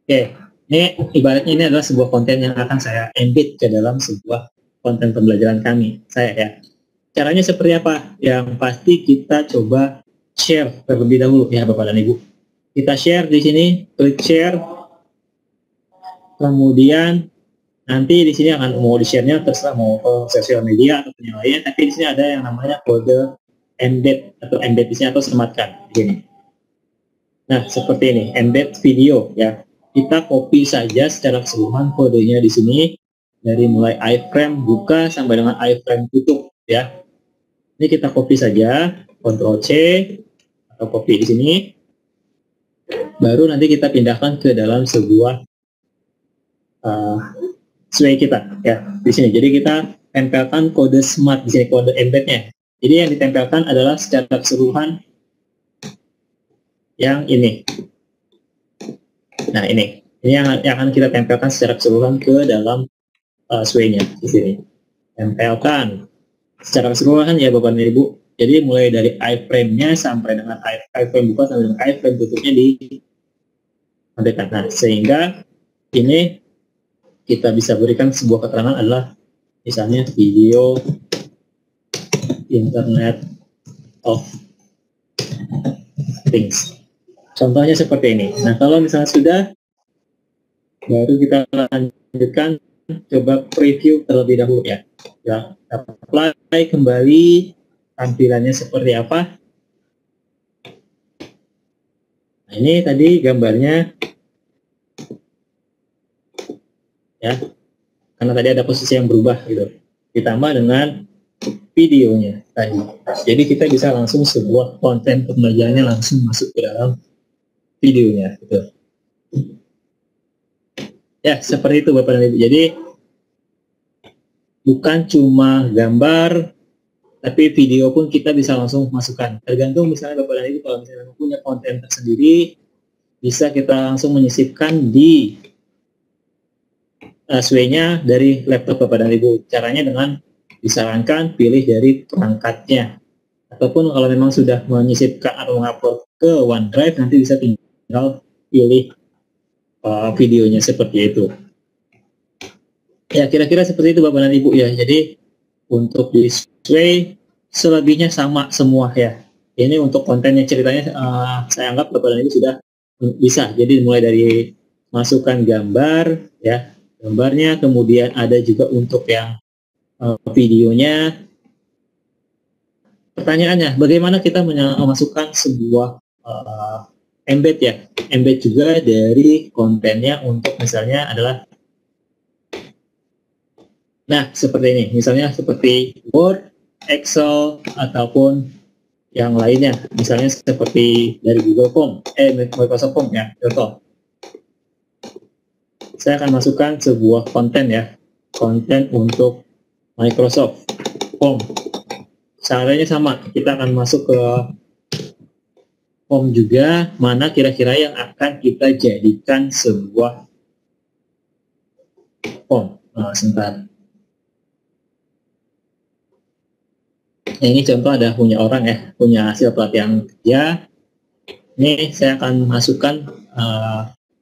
Oke, ini ibaratnya ini adalah sebuah konten yang akan saya embed ke dalam sebuah konten pembelajaran saya ya. Caranya seperti apa? Yang pasti kita coba share terlebih dahulu ya Bapak dan Ibu. Kita share di sini, klik share, Kemudian nanti di sini akan mau di-share-nya terserah mau ke sosial media atau yang lainnya, tapi di sini ada yang namanya kode embed atau embed di sini atau sematkan di sini. Nah, seperti ini, embed video ya. Kita copy saja secara keseluruhan kodenya di sini dari mulai iframe buka sampai dengan iframe tutup ya. Ini kita copy saja, Ctrl C atau copy di sini. Baru nanti kita pindahkan ke dalam sebuah sway kita ya di sini. Jadi kita tempelkan kode smart di sini, kode embednya. Jadi yang ditempelkan adalah secara keseluruhan yang ini. Nah ini yang akan kita tempelkan secara keseluruhan ke dalam sway-nya di sini. Tempelkan secara keseluruhan ya Bapak dan Ibu. Jadi mulai dari iframe-nya sampai dengan iframe buka sampai dengan iframe tutupnya di nah, sehingga ini kita bisa berikan sebuah keterangan adalah misalnya video Internet of Things. Contohnya seperti ini. Nah, kalau misalnya sudah, baru kita lanjutkan coba preview terlebih dahulu ya. Ya, apply kembali tampilannya seperti apa. Nah, ini tadi gambarnya ya, karena tadi ada posisi yang berubah gitu, ditambah dengan videonya tadi. Jadi kita bisa langsung sebuah konten pembelajarannya langsung masuk ke dalam videonya gitu. Ya, seperti itu Bapak dan Ibu. Jadi bukan cuma gambar, tapi video pun kita bisa langsung masukkan. Tergantung misalnya Bapak dan Ibu kalau misalnya punya konten tersendiri, bisa kita langsung menyisipkan di sway-nya dari laptop Bapak dan Ibu. Caranya dengan disarankan pilih dari perangkatnya. Ataupun kalau memang sudah menyisipkan atau mengupload ke OneDrive, nanti bisa tinggal pilih videonya seperti itu. Ya, kira-kira seperti itu Bapak dan Ibu ya. Jadi untuk di sway selebihnya sama semua ya. Ini untuk kontennya ceritanya saya anggap Bapak dan Ibu sudah bisa. Jadi mulai dari masukkan gambar ya, gambarnya, kemudian ada juga untuk yang videonya. Pertanyaannya, bagaimana kita memasukkan sebuah embed ya, embed juga dari kontennya untuk misalnya adalah, nah seperti ini, misalnya seperti Word, Excel, ataupun yang lainnya, misalnya seperti dari Google Form, Microsoft Form ya, contoh. Saya akan masukkan sebuah konten ya, konten untuk Microsoft Form. Caranya sama, kita akan masuk ke form juga, mana kira-kira yang akan kita jadikan sebuah form. Nah, sebentar. Nah, ini contoh ada punya orang ya, punya hasil pelatihan kerja. Ini saya akan masukkan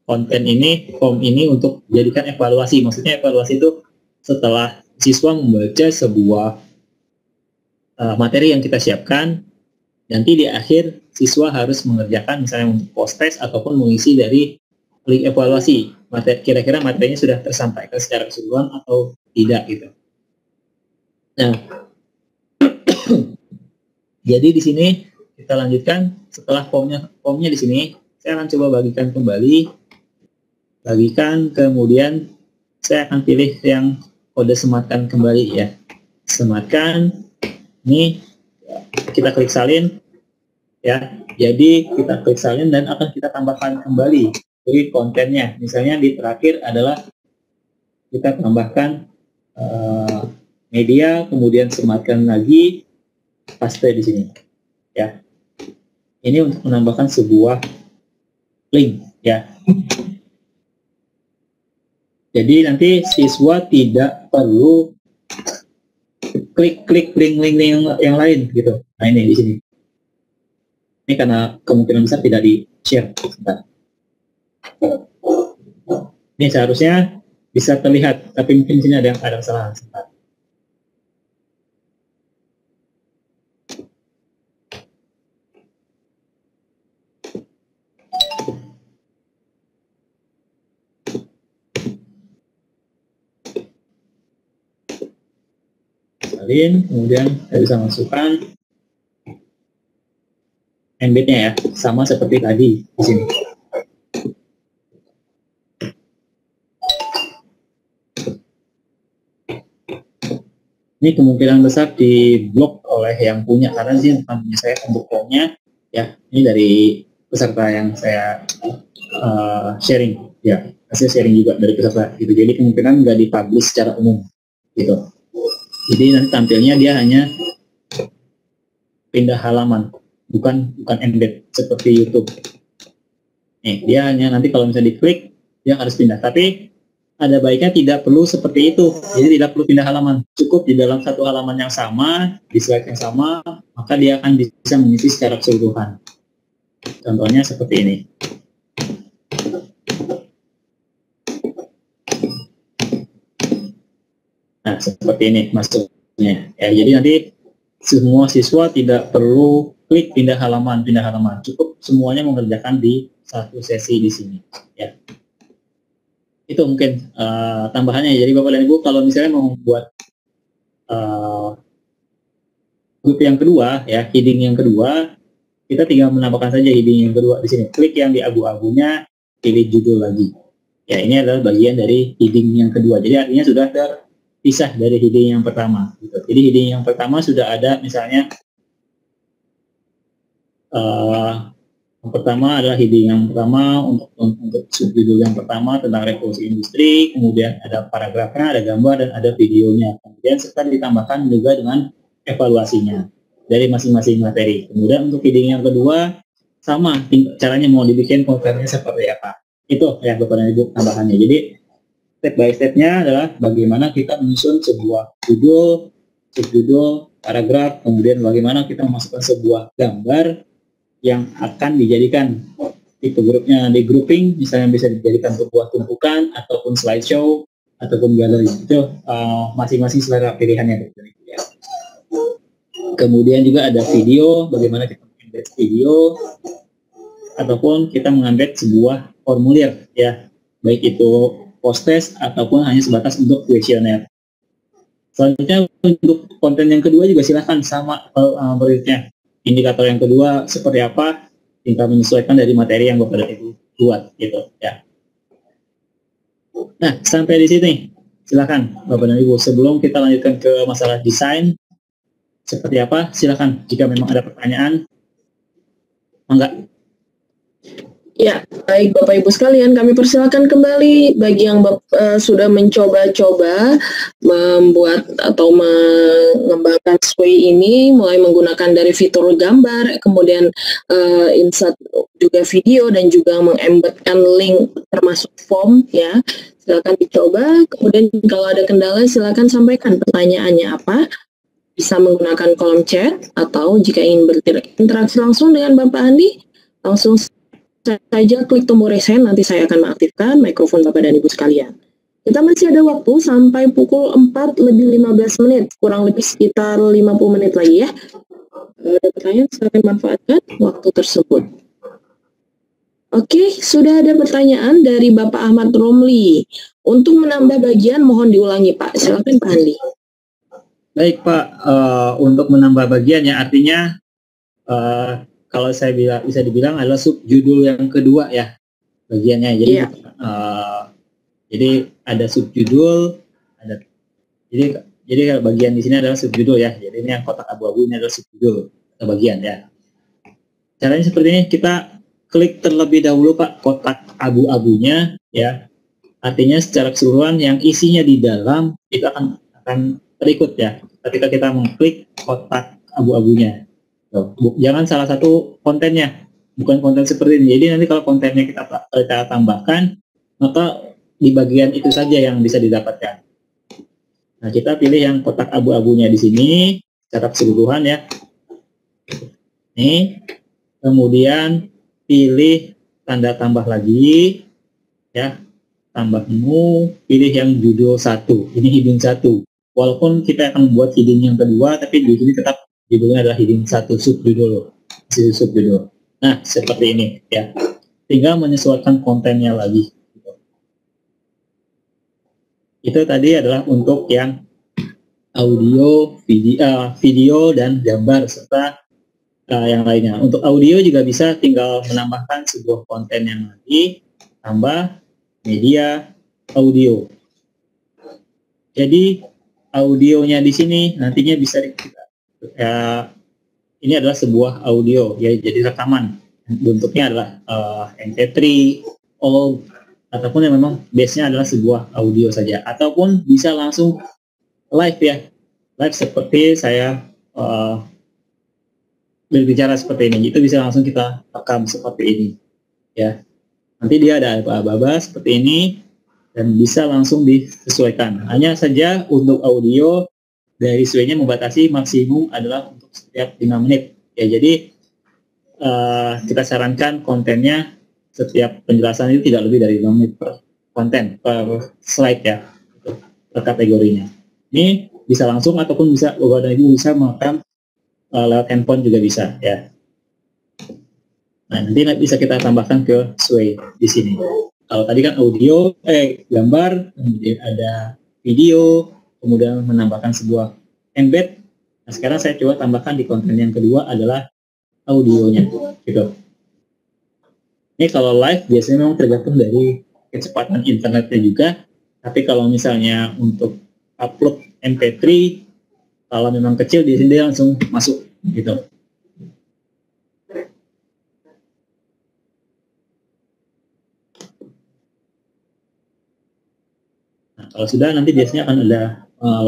konten ini, form ini untuk jadikan evaluasi. Maksudnya evaluasi itu setelah siswa membaca sebuah materi yang kita siapkan, nanti di akhir siswa harus mengerjakan misalnya untuk post test ataupun mengisi dari link evaluasi. Kira-kira materinya sudah tersampaikan secara keseluruhan atau tidak gitu. Nah, jadi di sini kita lanjutkan setelah formnya di sini. Saya akan coba bagikan kembali. Bagikan, kemudian saya akan pilih yang kode sematkan kembali ya. Sematkan, ini kita klik salin ya. Jadi kita klik salin dan akan kita tambahkan kembali dari kontennya. Misalnya di terakhir adalah kita tambahkan media, kemudian sematkan lagi, paste di sini ya. Ini untuk menambahkan sebuah link ya. Jadi nanti siswa tidak perlu klik link yang lain gitu. Nah ini di sini. Ini karena kemungkinan besar tidak di-share. Ini seharusnya bisa terlihat, tapi mungkin di sini ada kesalahan. salin, kemudian saya bisa masukkan embed-nya ya, sama seperti tadi di sini. Ini kemungkinan besar diblok oleh yang punya, karena sih bukan punya saya untuk formnya ya. Ini dari peserta yang saya sharing ya, hasil sharing juga dari peserta gitu. Jadi kemungkinan nggak dipublish secara umum gitu. Jadi nanti tampilnya dia hanya pindah halaman, bukan embed seperti YouTube. Nih, dia hanya nanti kalau misalnya diklik dia harus pindah, tapi ada baiknya tidak perlu seperti itu. Jadi tidak perlu pindah halaman, cukup di dalam satu halaman yang sama, di slide yang sama, maka dia akan bisa mengisi secara keseluruhan. Contohnya seperti ini. Nah, seperti ini masuknya. Ya, jadi nanti semua siswa tidak perlu klik pindah halaman, cukup semuanya mengerjakan di satu sesi di sini. Ya. Itu mungkin tambahannya. Jadi Bapak dan Ibu, kalau misalnya mau membuat grup yang kedua, ya, heading yang kedua, kita tinggal menambahkan saja heading yang kedua di sini. Klik yang di abu-abunya, pilih judul lagi. Ya, ini adalah bagian dari heading yang kedua. Jadi artinya sudah terpisah dari heading yang pertama. Gitu. Jadi heading yang pertama sudah ada, misalnya yang pertama adalah heading yang pertama untuk subjudul yang pertama tentang revolusi industri, kemudian ada paragrafnya, ada gambar, dan ada videonya. Kemudian serta ditambahkan juga dengan evaluasinya dari masing-masing materi. Kemudian untuk heading yang kedua sama caranya, mau dibikin kontennya seperti apa. Itu ya Bapak dan Ibu tambahannya. Jadi step by step-nya adalah bagaimana kita menyusun sebuah judul, subjudul, paragraf, kemudian bagaimana kita memasukkan sebuah gambar yang akan dijadikan tipe grupnya di grouping, misalnya bisa dijadikan sebuah tumpukan ataupun slideshow ataupun galeri. Itu masing-masing selera pilihannya. Kemudian juga ada video, bagaimana kita mengembed video ataupun kita mengembed sebuah formulir ya, baik itu post test ataupun hanya sebatas untuk kuesioner. Selanjutnya untuk konten yang kedua juga silahkan sama berikutnya. Indikator yang kedua seperti apa, tinggal menyesuaikan dari materi yang Bapak dan Ibu buat gitu ya. Nah, sampai di sini silakan Bapak dan Ibu. Sebelum kita lanjutkan ke masalah desain seperti apa, silakan jika memang ada pertanyaan. Enggak. Ya, baik Bapak Ibu sekalian, kami persilakan kembali bagi yang sudah mencoba-coba membuat atau mengembangkan SWOY ini, mulai menggunakan dari fitur gambar, kemudian insert juga video, dan juga mengembedkan link termasuk form ya. Silakan dicoba, kemudian kalau ada kendala silakan sampaikan pertanyaannya apa. Bisa menggunakan kolom chat, atau jika ingin berinteraksi langsung dengan Bapak Andi, langsung saja klik tombol raise hand, nanti saya akan mengaktifkan mikrofon Bapak dan Ibu sekalian. Kita masih ada waktu sampai pukul 4:15, kurang lebih sekitar 50 menit lagi ya. Ada pertanyaan, silakan manfaatkan waktu tersebut. Oke, sudah ada pertanyaan dari Bapak Ahmad Romli. Untuk menambah bagian mohon diulangi Pak, silakan Pak Andi. Baik Pak, untuk menambah bagian ya, artinya kalau saya bisa dibilang adalah subjudul yang kedua ya bagiannya. Jadi jadi ada subjudul, ada jadi bagian di sini adalah subjudul ya. Jadi ini yang kotak abu-abu ini adalah subjudul atau bagian ya. Caranya seperti ini, kita klik terlebih dahulu Pak kotak abu-abunya ya. Artinya secara keseluruhan yang isinya di dalam itu akan berikut ya. Ketika kita mengklik kotak abu-abunya. Jangan salah satu kontennya, bukan konten seperti ini. Jadi nanti kalau kontennya kita tambahkan, maka di bagian itu saja yang bisa didapatkan. Nah, kita pilih yang kotak abu-abunya di sini secara keseluruhan ya. Nih, kemudian pilih tanda tambah lagi ya, tambah menu, pilih yang judul 1. Ini heading 1. Walaupun kita akan membuat heading yang kedua, tapi di sini tetap judulnya adalah heading 1 subjudul. Nah, seperti ini ya. Tinggal menyesuaikan kontennya lagi. Itu tadi adalah untuk yang audio, video dan gambar serta yang lainnya. Untuk audio juga bisa tinggal menambahkan sebuah konten yang lagi, tambah media audio. Jadi audionya di sini nantinya bisa ini adalah sebuah audio ya, jadi rekaman. Bentuknya adalah MP3, OGG, ataupun yang memang base-nya adalah sebuah audio saja, ataupun bisa langsung live ya, live seperti saya berbicara seperti ini, itu bisa langsung kita rekam seperti ini ya. Nanti dia ada aba-aba seperti ini dan bisa langsung disesuaikan. Hanya saja untuk audio dari sway-nya membatasi maksimum adalah untuk setiap 5 menit ya. Jadi kita sarankan kontennya setiap penjelasan itu tidak lebih dari 5 menit per konten, per slide ya, per kategorinya. Ini bisa langsung ataupun bisa Bapak dan Ibu bisa merekam lewat handphone juga bisa ya. Nah, nanti bisa kita tambahkan ke sway di sini. Kalau tadi kan audio, gambar, kemudian ada video, kemudian menambahkan sebuah embed. Nah, sekarang saya coba tambahkan di konten yang kedua adalah audionya gitu. Ini kalau live biasanya memang tergantung dari kecepatan internetnya juga, tapi kalau misalnya untuk upload MP3 kalau memang kecil di sini dia langsung masuk gitu. Nah, kalau sudah nanti biasanya akan ada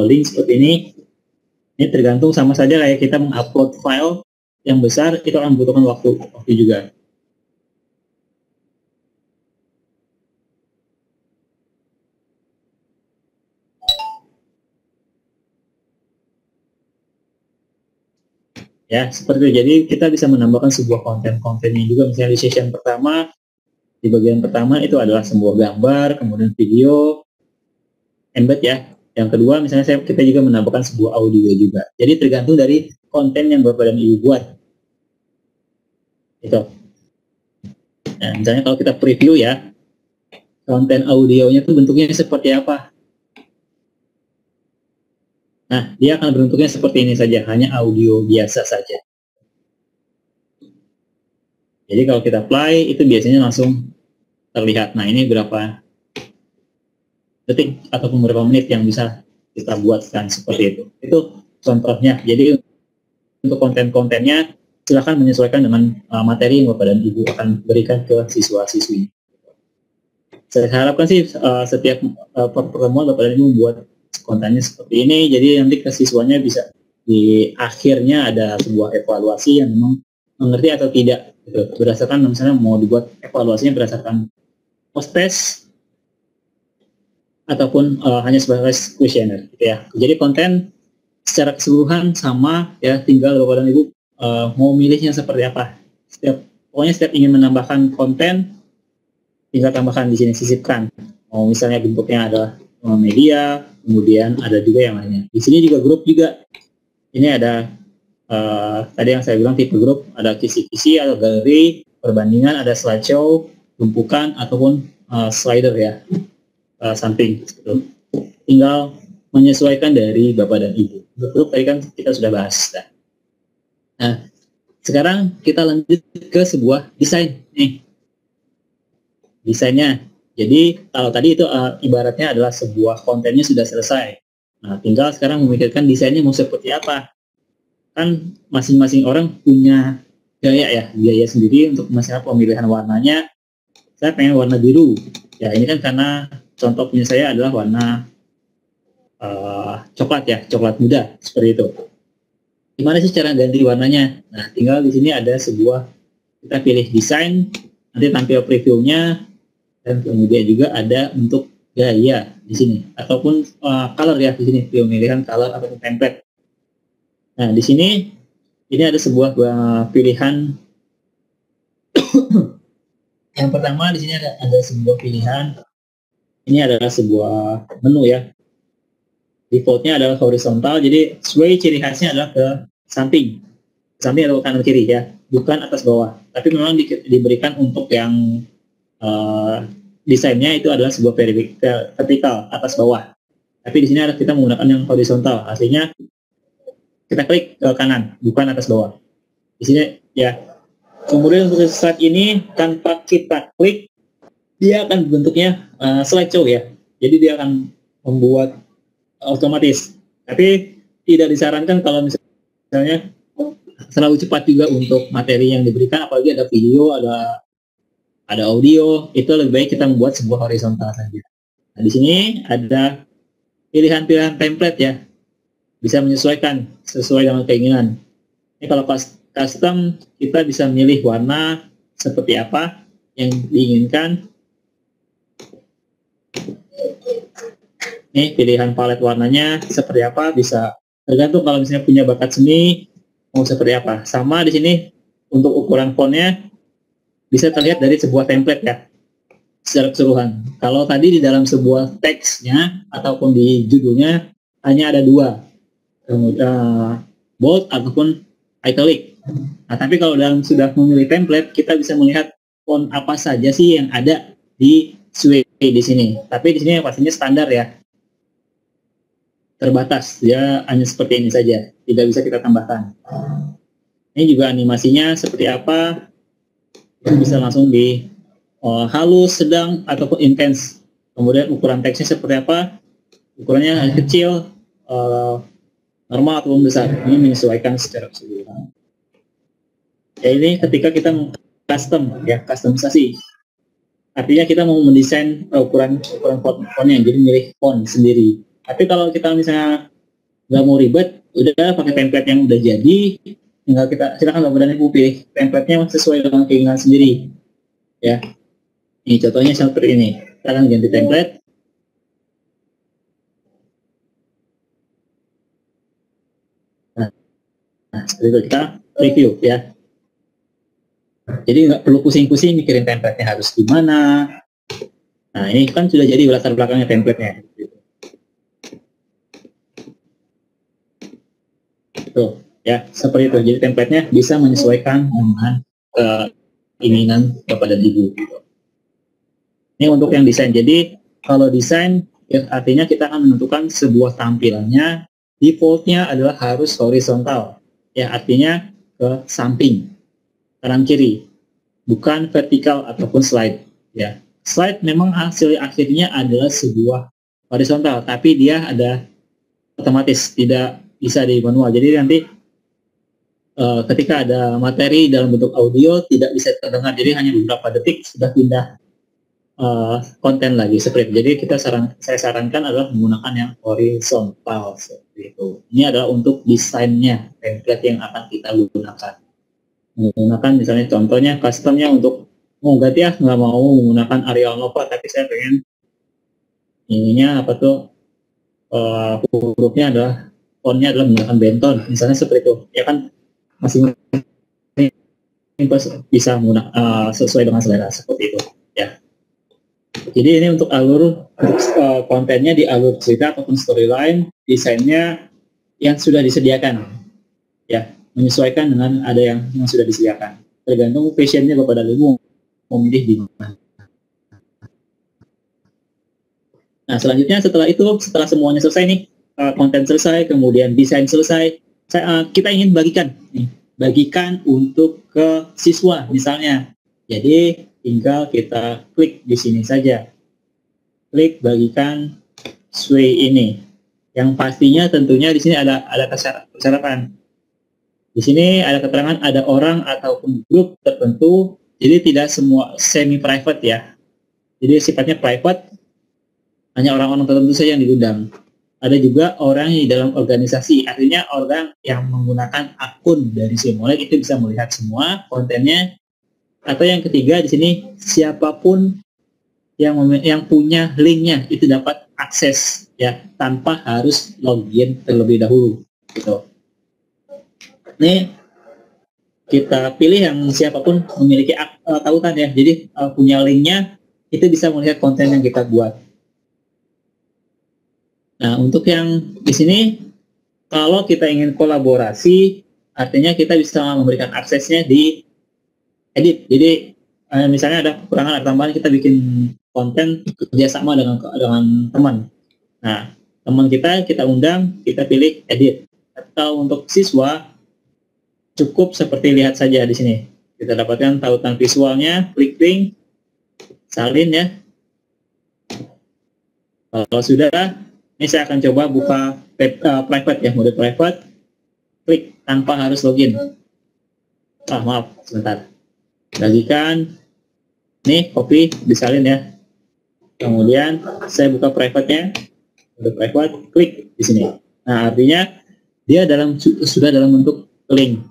link seperti ini. Ini tergantung, sama saja kayak kita mengupload file yang besar, itu akan membutuhkan waktu juga. Ya, seperti itu. Jadi kita bisa menambahkan sebuah konten-kontennya juga. Misalnya di session pertama, di bagian pertama itu adalah sebuah gambar, kemudian video, embed ya. Yang kedua, misalnya kita juga menambahkan sebuah audio juga. Jadi tergantung dari konten yang Bapak dan Ibu buat. Itu. Nah, misalnya kalau kita preview ya, konten audionya itu bentuknya seperti apa? Nah, dia akan bentuknya seperti ini saja, hanya audio biasa saja. Jadi kalau kita play, itu biasanya langsung terlihat. Nah, ini berapa detik ataupun berapa menit yang bisa kita buatkan seperti itu. Itu contohnya. Jadi untuk konten-kontennya, silakan menyesuaikan dengan materi yang Bapak dan Ibu akan berikan ke siswa-siswi. Saya harapkan sih setiap pertemuan Bapak dan Ibu membuat kontennya seperti ini, jadi nanti ke siswanya bisa di akhirnya ada sebuah evaluasi yang memang mengerti atau tidak gitu. Berdasarkan misalnya mau dibuat evaluasinya berdasarkan post test ataupun hanya sebagai kuesioner gitu ya. Jadi konten secara keseluruhan sama ya, tinggal Bapak dan Ibu mau milihnya seperti apa. Pokoknya setiap ingin menambahkan konten tinggal tambahkan di sini, sisipkan. Mau misalnya bentuknya adalah media, kemudian ada juga yang lainnya. Di sini juga grup juga. Ini ada tadi yang saya bilang tipe grup, ada kisi-kisi atau galeri, perbandingan, ada slideshow, tumpukan ataupun slider ya, samping. Gitu. Tinggal menyesuaikan dari Bapak dan Ibu. Untuk grup tadi kan kita sudah bahas. Nah, sekarang kita lanjut ke sebuah desain nih. Desainnya. Jadi kalau tadi itu ibaratnya adalah sebuah kontennya sudah selesai. Nah, tinggal sekarang memikirkan desainnya mau seperti apa. Kan masing-masing orang punya gaya sendiri untuk masalah pemilihan warnanya. Saya pengen warna biru. Ya, ini kan karena contoh punya saya adalah warna coklat ya, coklat muda seperti itu. Gimana sih cara ganti warnanya? Nah, tinggal di sini ada sebuah, kita pilih desain, nanti tampil previewnya. Dan kemudian juga ada untuk gaya di sini ataupun color ya, di sini pemilihan color ataupun template. Nah, di sini ini ada sebuah pilihan. Yang pertama di sini ada sebuah pilihan. Ini adalah sebuah menu ya. Defaultnya adalah horizontal, jadi sway ciri khasnya adalah ke samping atau kanan kiri ya, bukan atas bawah. Tapi memang diberikan untuk yang desainnya itu adalah sebuah vertikal atas bawah. Tapi di sini kita menggunakan yang horizontal, artinya kita klik ke kanan, bukan atas bawah. Di sini ya. Kemudian untuk slide ini tanpa kita klik, dia akan bentuknya slideshow ya. Jadi dia akan membuat otomatis. Tapi tidak disarankan kalau misalnya terlalu cepat juga untuk materi yang diberikan, apalagi ada video, ada audio, itu lebih baik kita membuat sebuah horizontal saja. Nah, di sini ada pilihan-pilihan template ya, bisa menyesuaikan sesuai dengan keinginan. Ini kalau custom, kita bisa milih warna seperti apa yang diinginkan. Nih pilihan palet warnanya seperti apa, bisa tergantung kalau misalnya punya bakat seni mau seperti apa. Sama di sini untuk ukuran fontnya bisa terlihat dari sebuah template ya secara keseluruhan. Kalau tadi di dalam sebuah teksnya ataupun di judulnya hanya ada dua, bold ataupun italic. Nah, tapi kalau dalam sudah memilih template, kita bisa melihat font apa saja sih yang ada di Sway di sini. Tapi di sini pastinya standar ya, terbatas, dia hanya seperti ini saja, tidak bisa kita tambahkan. Ini juga animasinya seperti apa, itu bisa langsung di halus, sedang, ataupun intens. Kemudian ukuran teksnya seperti apa, ukurannya kecil, normal ataupun besar. Ini menyesuaikan secara keseluruhan. Ya, ini ketika kita custom ya, customisasi. Artinya kita mau mendesain ukuran fontnya, jadi milih font sendiri. Tapi kalau kita misalnya nggak mau ribet, udah pakai template yang udah jadi, tinggal kita silakan Bapak dan Ibu pilih template-nya sesuai dengan keinginan sendiri. Ya, ini contohnya seperti ini. Kita akan ganti template. Nah, seperti itu kita review ya. Jadi nggak perlu pusing-pusing mikirin template-nya harus gimana. Nah, ini kan sudah jadi latar belakangnya template-nya. Tuh, ya, seperti itu. Jadi template-nya bisa menyesuaikan dengan keinginan Bapak dan Ibu. Ini untuk yang desain. Jadi, kalau desain, ya, artinya kita akan menentukan sebuah tampilannya, default-nya adalah harus horizontal. Ya, artinya ke samping, kanan kiri, bukan vertikal ataupun slide. Ya, slide memang hasil akhirnya adalah sebuah horizontal, tapi dia ada otomatis, tidak bisa di manual. Jadi nanti ketika ada materi dalam bentuk audio tidak bisa terdengar, jadi hanya beberapa detik sudah pindah konten lagi seperti itu. Jadi saya sarankan adalah menggunakan yang horizontal seperti itu. Ini adalah untuk desainnya, template yang akan kita gunakan. Menggunakan misalnya contohnya customnya untuk ganti ya, nggak mau menggunakan Arial Nova, tapi saya pengen ininya apa tuh hurufnya adalah fontnya adalah menggunakan Benton, misalnya seperti itu. Ya kan masing-masing bisa menggunakan sesuai dengan selera seperti itu. Ya. Jadi ini untuk kontennya di alur cerita ataupun storyline, desainnya yang sudah disediakan. Ya, menyesuaikan dengan ada yang sudah disediakan. Tergantung passionnya Bapak dan Ibu memilih di mana. Nah, selanjutnya setelah semuanya selesai nih, konten selesai, kemudian desain selesai, kita ingin bagikan untuk ke siswa misalnya. Jadi tinggal kita klik di sini saja, klik bagikan Sway ini. Yang pastinya tentunya di sini ada persyaratan. Di sini ada keterangan ada orang ataupun grup tertentu, jadi tidak semua semi private ya. Jadi sifatnya private, hanya orang-orang tertentu saja yang diundang. Ada juga orang yang di dalam organisasi, artinya orang yang menggunakan akun dari Simulink itu bisa melihat semua kontennya. Atau yang ketiga di sini, siapapun yang punya linknya itu dapat akses ya tanpa harus login terlebih dahulu. Gitu. Ini kita pilih yang siapapun memiliki tautan ya. Jadi punya linknya itu bisa melihat konten yang kita buat. Nah, untuk yang di sini, kalau kita ingin kolaborasi, artinya kita bisa memberikan aksesnya di edit. Jadi, misalnya ada kekurangan atau tambahan, kita bikin konten kerjasama dengan teman. Nah, teman kita undang, kita pilih edit. Atau untuk siswa cukup seperti lihat saja di sini. Kita dapatkan tautan visualnya, klik link, salin ya. Kalau sudah, ini saya akan coba buka private ya, mode private. Klik tanpa harus login. Maaf, sebentar. Bagikan. Nih, copy, disalin ya. Kemudian saya buka private-nya. Mode private, klik di sini. Nah, artinya dia sudah dalam bentuk link.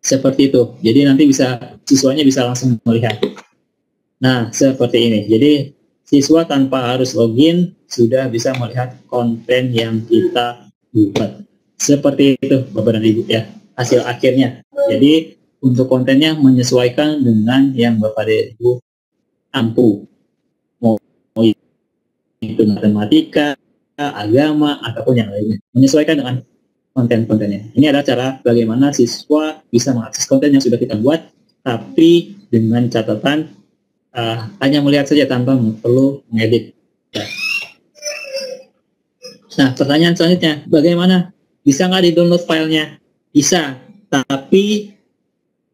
Seperti itu. Jadi nanti siswanya bisa langsung melihat. Nah, seperti ini. Jadi siswa tanpa harus login sudah bisa melihat konten yang kita buat. Seperti itu Bapak dan Ibu ya, hasil akhirnya. Jadi untuk kontennya menyesuaikan dengan yang Bapak dan Ibu ampu. Mau itu matematika, agama, ataupun yang lainnya. Menyesuaikan dengan konten-kontennya. Ini adalah cara bagaimana siswa bisa mengakses konten yang sudah kita buat, tapi dengan catatan hanya melihat saja tanpa perlu mengedit. Ya. Nah, pertanyaan selanjutnya, bagaimana? Bisa nggak di-download filenya? Bisa, tapi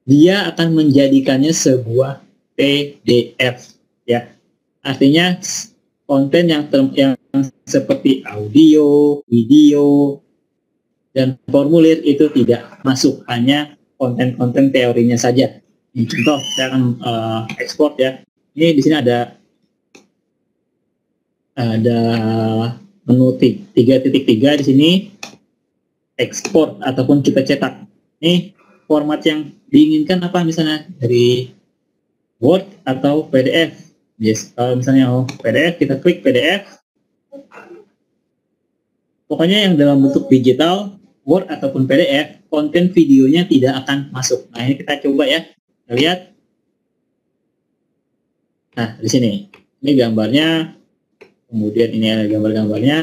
dia akan menjadikannya sebuah PDF. Ya, artinya konten yang seperti audio, video, dan formulir itu tidak masuk, hanya konten-konten teorinya saja. Contoh, saya akan ekspor ya. Ini di sini ada menu 3.3 di sini, ekspor ataupun kita cetak. Ini format yang diinginkan apa, misalnya dari Word atau PDF. Yes, kalau misalnya PDF, kita klik PDF. Pokoknya yang dalam bentuk digital, Word ataupun PDF, konten videonya tidak akan masuk. Nah, ini kita coba ya. Kita lihat. Nah, di sini. Ini gambarnya. Kemudian ini ada gambar-gambarnya.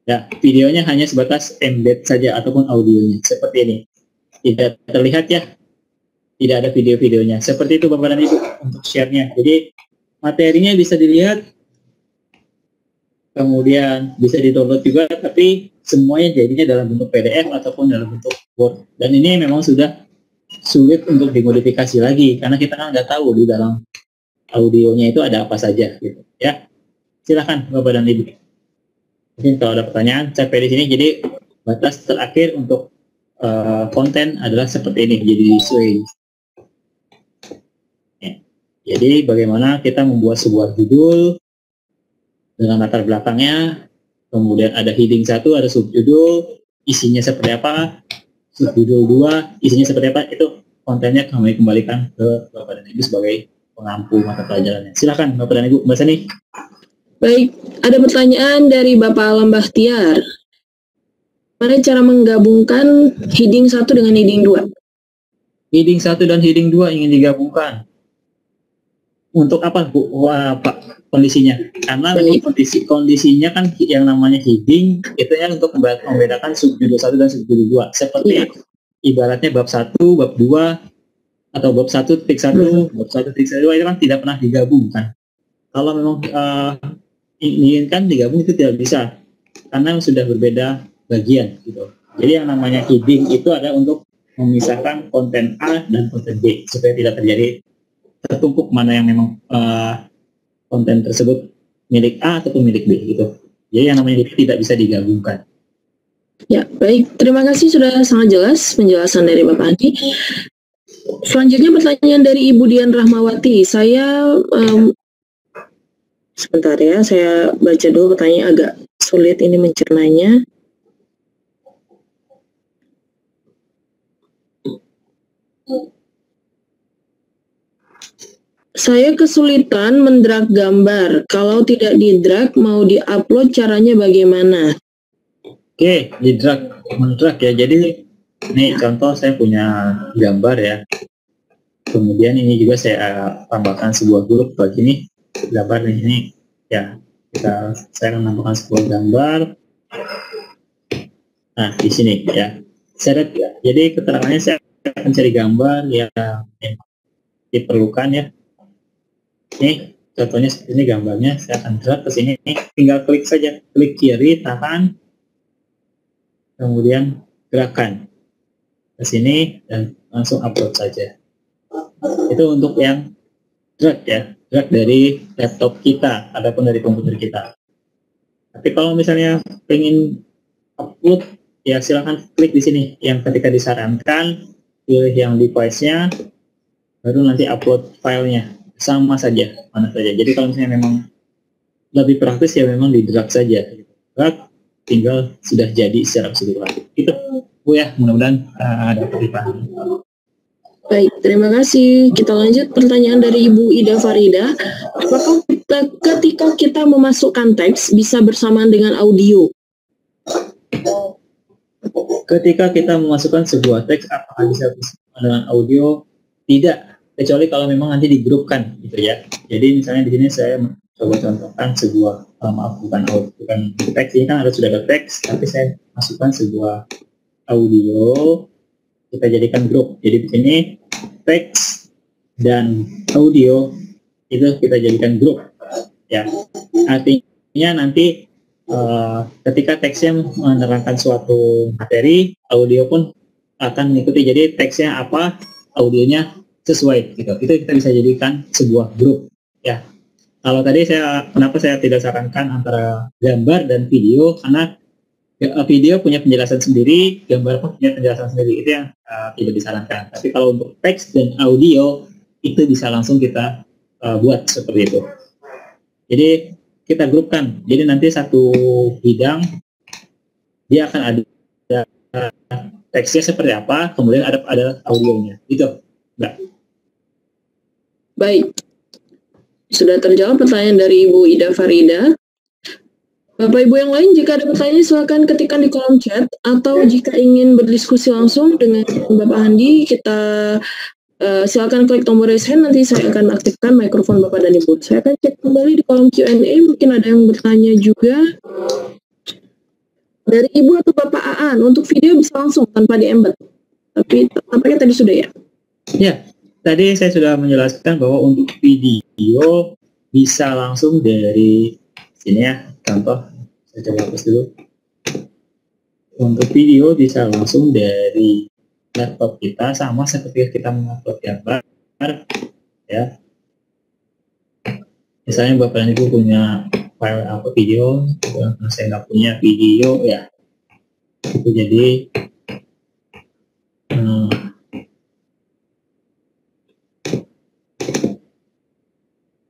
Ya, videonya hanya sebatas embed saja ataupun audionya. Seperti ini. Tidak terlihat ya. Tidak ada video-videonya. Seperti itu Bapak dan Ibu untuk share-nya. Jadi, materinya bisa dilihat. Kemudian bisa di-download juga, tapi semuanya jadinya dalam bentuk PDF ataupun dalam bentuk Word. Dan ini memang sudah sulit untuk dimodifikasi lagi, karena kita kan nggak tahu di dalam audionya itu ada apa saja, gitu. Ya, silakan Bapak dan Ibu. Mungkin kalau ada pertanyaan, sampai di sini. Jadi batas terakhir untuk konten adalah seperti ini, jadi sesuai. Ya. Jadi bagaimana kita membuat sebuah judul dengan latar belakangnya, kemudian ada heading 1, ada subjudul, isinya seperti apa, subjudul 2, isinya seperti apa, itu kontennya kami kembalikan ke Bapak dan Ibu sebagai pengampu mata pelajarannya. Silakan Bapak dan Ibu, Mbak Sani. Baik, ada pertanyaan dari Bapak Alam Bahtiar. Bagaimana cara menggabungkan heading 1 dengan heading 2? Heading 1 dan heading 2 ingin digabungkan. Untuk apa Bu, Pak, kondisinya? Karena kondisinya kan yang namanya heading itu ya untuk membedakan subjudul 1 dan subjudul 2. Seperti ibaratnya bab 1, bab 2, atau bab 1.1, bab 1.2 itu kan tidak pernah digabungkan. Kalau memang inginkan digabung itu tidak bisa, karena sudah berbeda bagian gitu. Jadi yang namanya heading itu ada untuk memisahkan konten A dan konten B supaya tidak terjadi tertumpuk mana yang memang konten tersebut milik A ataupun milik B gitu. Jadi yang namanya itu tidak bisa digabungkan. Ya, baik. Terima kasih sudah sangat jelas penjelasan dari Bapak Andi. Selanjutnya pertanyaan dari Ibu Dian Rahmawati. Saya sebentar ya, saya baca dulu pertanyaan, agak sulit ini mencernanya. Saya kesulitan mendrag gambar. Kalau tidak di-drag, mau di-upload, caranya bagaimana? Oke, mendrag ya. Jadi ini contoh saya punya gambar ya. Kemudian ini juga saya tambahkan sebuah grup begini. Gambar ini ya. Saya akan menambahkan sebuah gambar. Nah, di sini ya. Jadi keterangannya saya akan cari gambar yang diperlukan ya. Ini contohnya seperti ini gambarnya, saya akan drag ke sini, tinggal klik saja, klik kiri, tahan, kemudian gerakan ke sini dan langsung upload saja. Itu untuk yang drag ya, drag dari laptop kita ataupun dari komputer kita. Tapi kalau misalnya pengen upload, ya silahkan klik di sini yang ketika disarankan, pilih yang device-nya, baru nanti upload filenya, sama saja mana saja. Jadi kalau misalnya memang lebih praktis ya memang di drag saja, drag tinggal sudah jadi secara keseluruhan. Itu Bu ya, mudah-mudahan ada dipahami. Baik, terima kasih. Kita lanjut pertanyaan dari Ibu Ida Farida. Apakah ketika kita memasukkan teks bisa bersamaan dengan audio? Ketika kita memasukkan sebuah teks, apakah bisa bersamaan dengan audio? Tidak, kecuali kalau memang nanti digrupkan gitu ya. Jadi misalnya di sini saya coba contohkan sebuah bukan teks, ini kan harus sudah ada teks, tapi saya masukkan sebuah audio, kita jadikan grup. Jadi di sini teks dan audio itu kita jadikan grup ya. Artinya nanti ketika teksnya menerangkan suatu materi, audio pun akan mengikuti. Jadi teksnya apa, audionya sesuai gitu. Itu kita bisa jadikan sebuah grup ya. Kalau tadi kenapa saya tidak sarankan antara gambar dan video, karena video punya penjelasan sendiri, gambar pun punya penjelasan sendiri, itu yang tidak disarankan. Tapi kalau untuk teks dan audio itu bisa langsung kita buat seperti itu. Jadi kita grupkan. Jadi nanti satu bidang dia akan ada teksnya seperti apa, kemudian ada audionya. Itu, Mbak. Baik. Sudah terjawab pertanyaan dari Ibu Ida Farida. Bapak Ibu yang lain, jika ada pertanyaan silakan ketikkan di kolom chat, atau jika ingin berdiskusi langsung dengan Bapak Handi, kita silakan klik tombol raise hand, nanti saya akan aktifkan mikrofon Bapak dan Ibu. Saya akan cek kembali di kolom Q&A, mungkin ada yang bertanya juga. Dari Ibu atau Bapak Aan, untuk video bisa langsung tanpa di-embed. Tapi tampaknya tadi sudah ya? Ya, tadi saya sudah menjelaskan bahwa untuk video bisa langsung dari sini ya, contoh. Saya coba hapus dulu. Untuk video bisa langsung dari laptop kita, sama seperti kita mengupload gambar ya. Misalnya Bapak dan Ibu punya file video, saya nggak punya video ya, itu jadi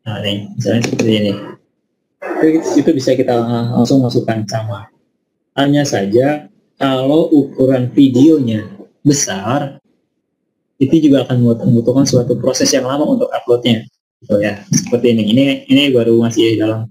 nah nih, misalnya seperti ini. Itu bisa kita langsung masukkan sama. Hanya saja kalau ukuran videonya besar, itu juga akan membutuhkan suatu proses yang lama untuk uploadnya. Gitu ya, seperti ini. Ini baru masih dalam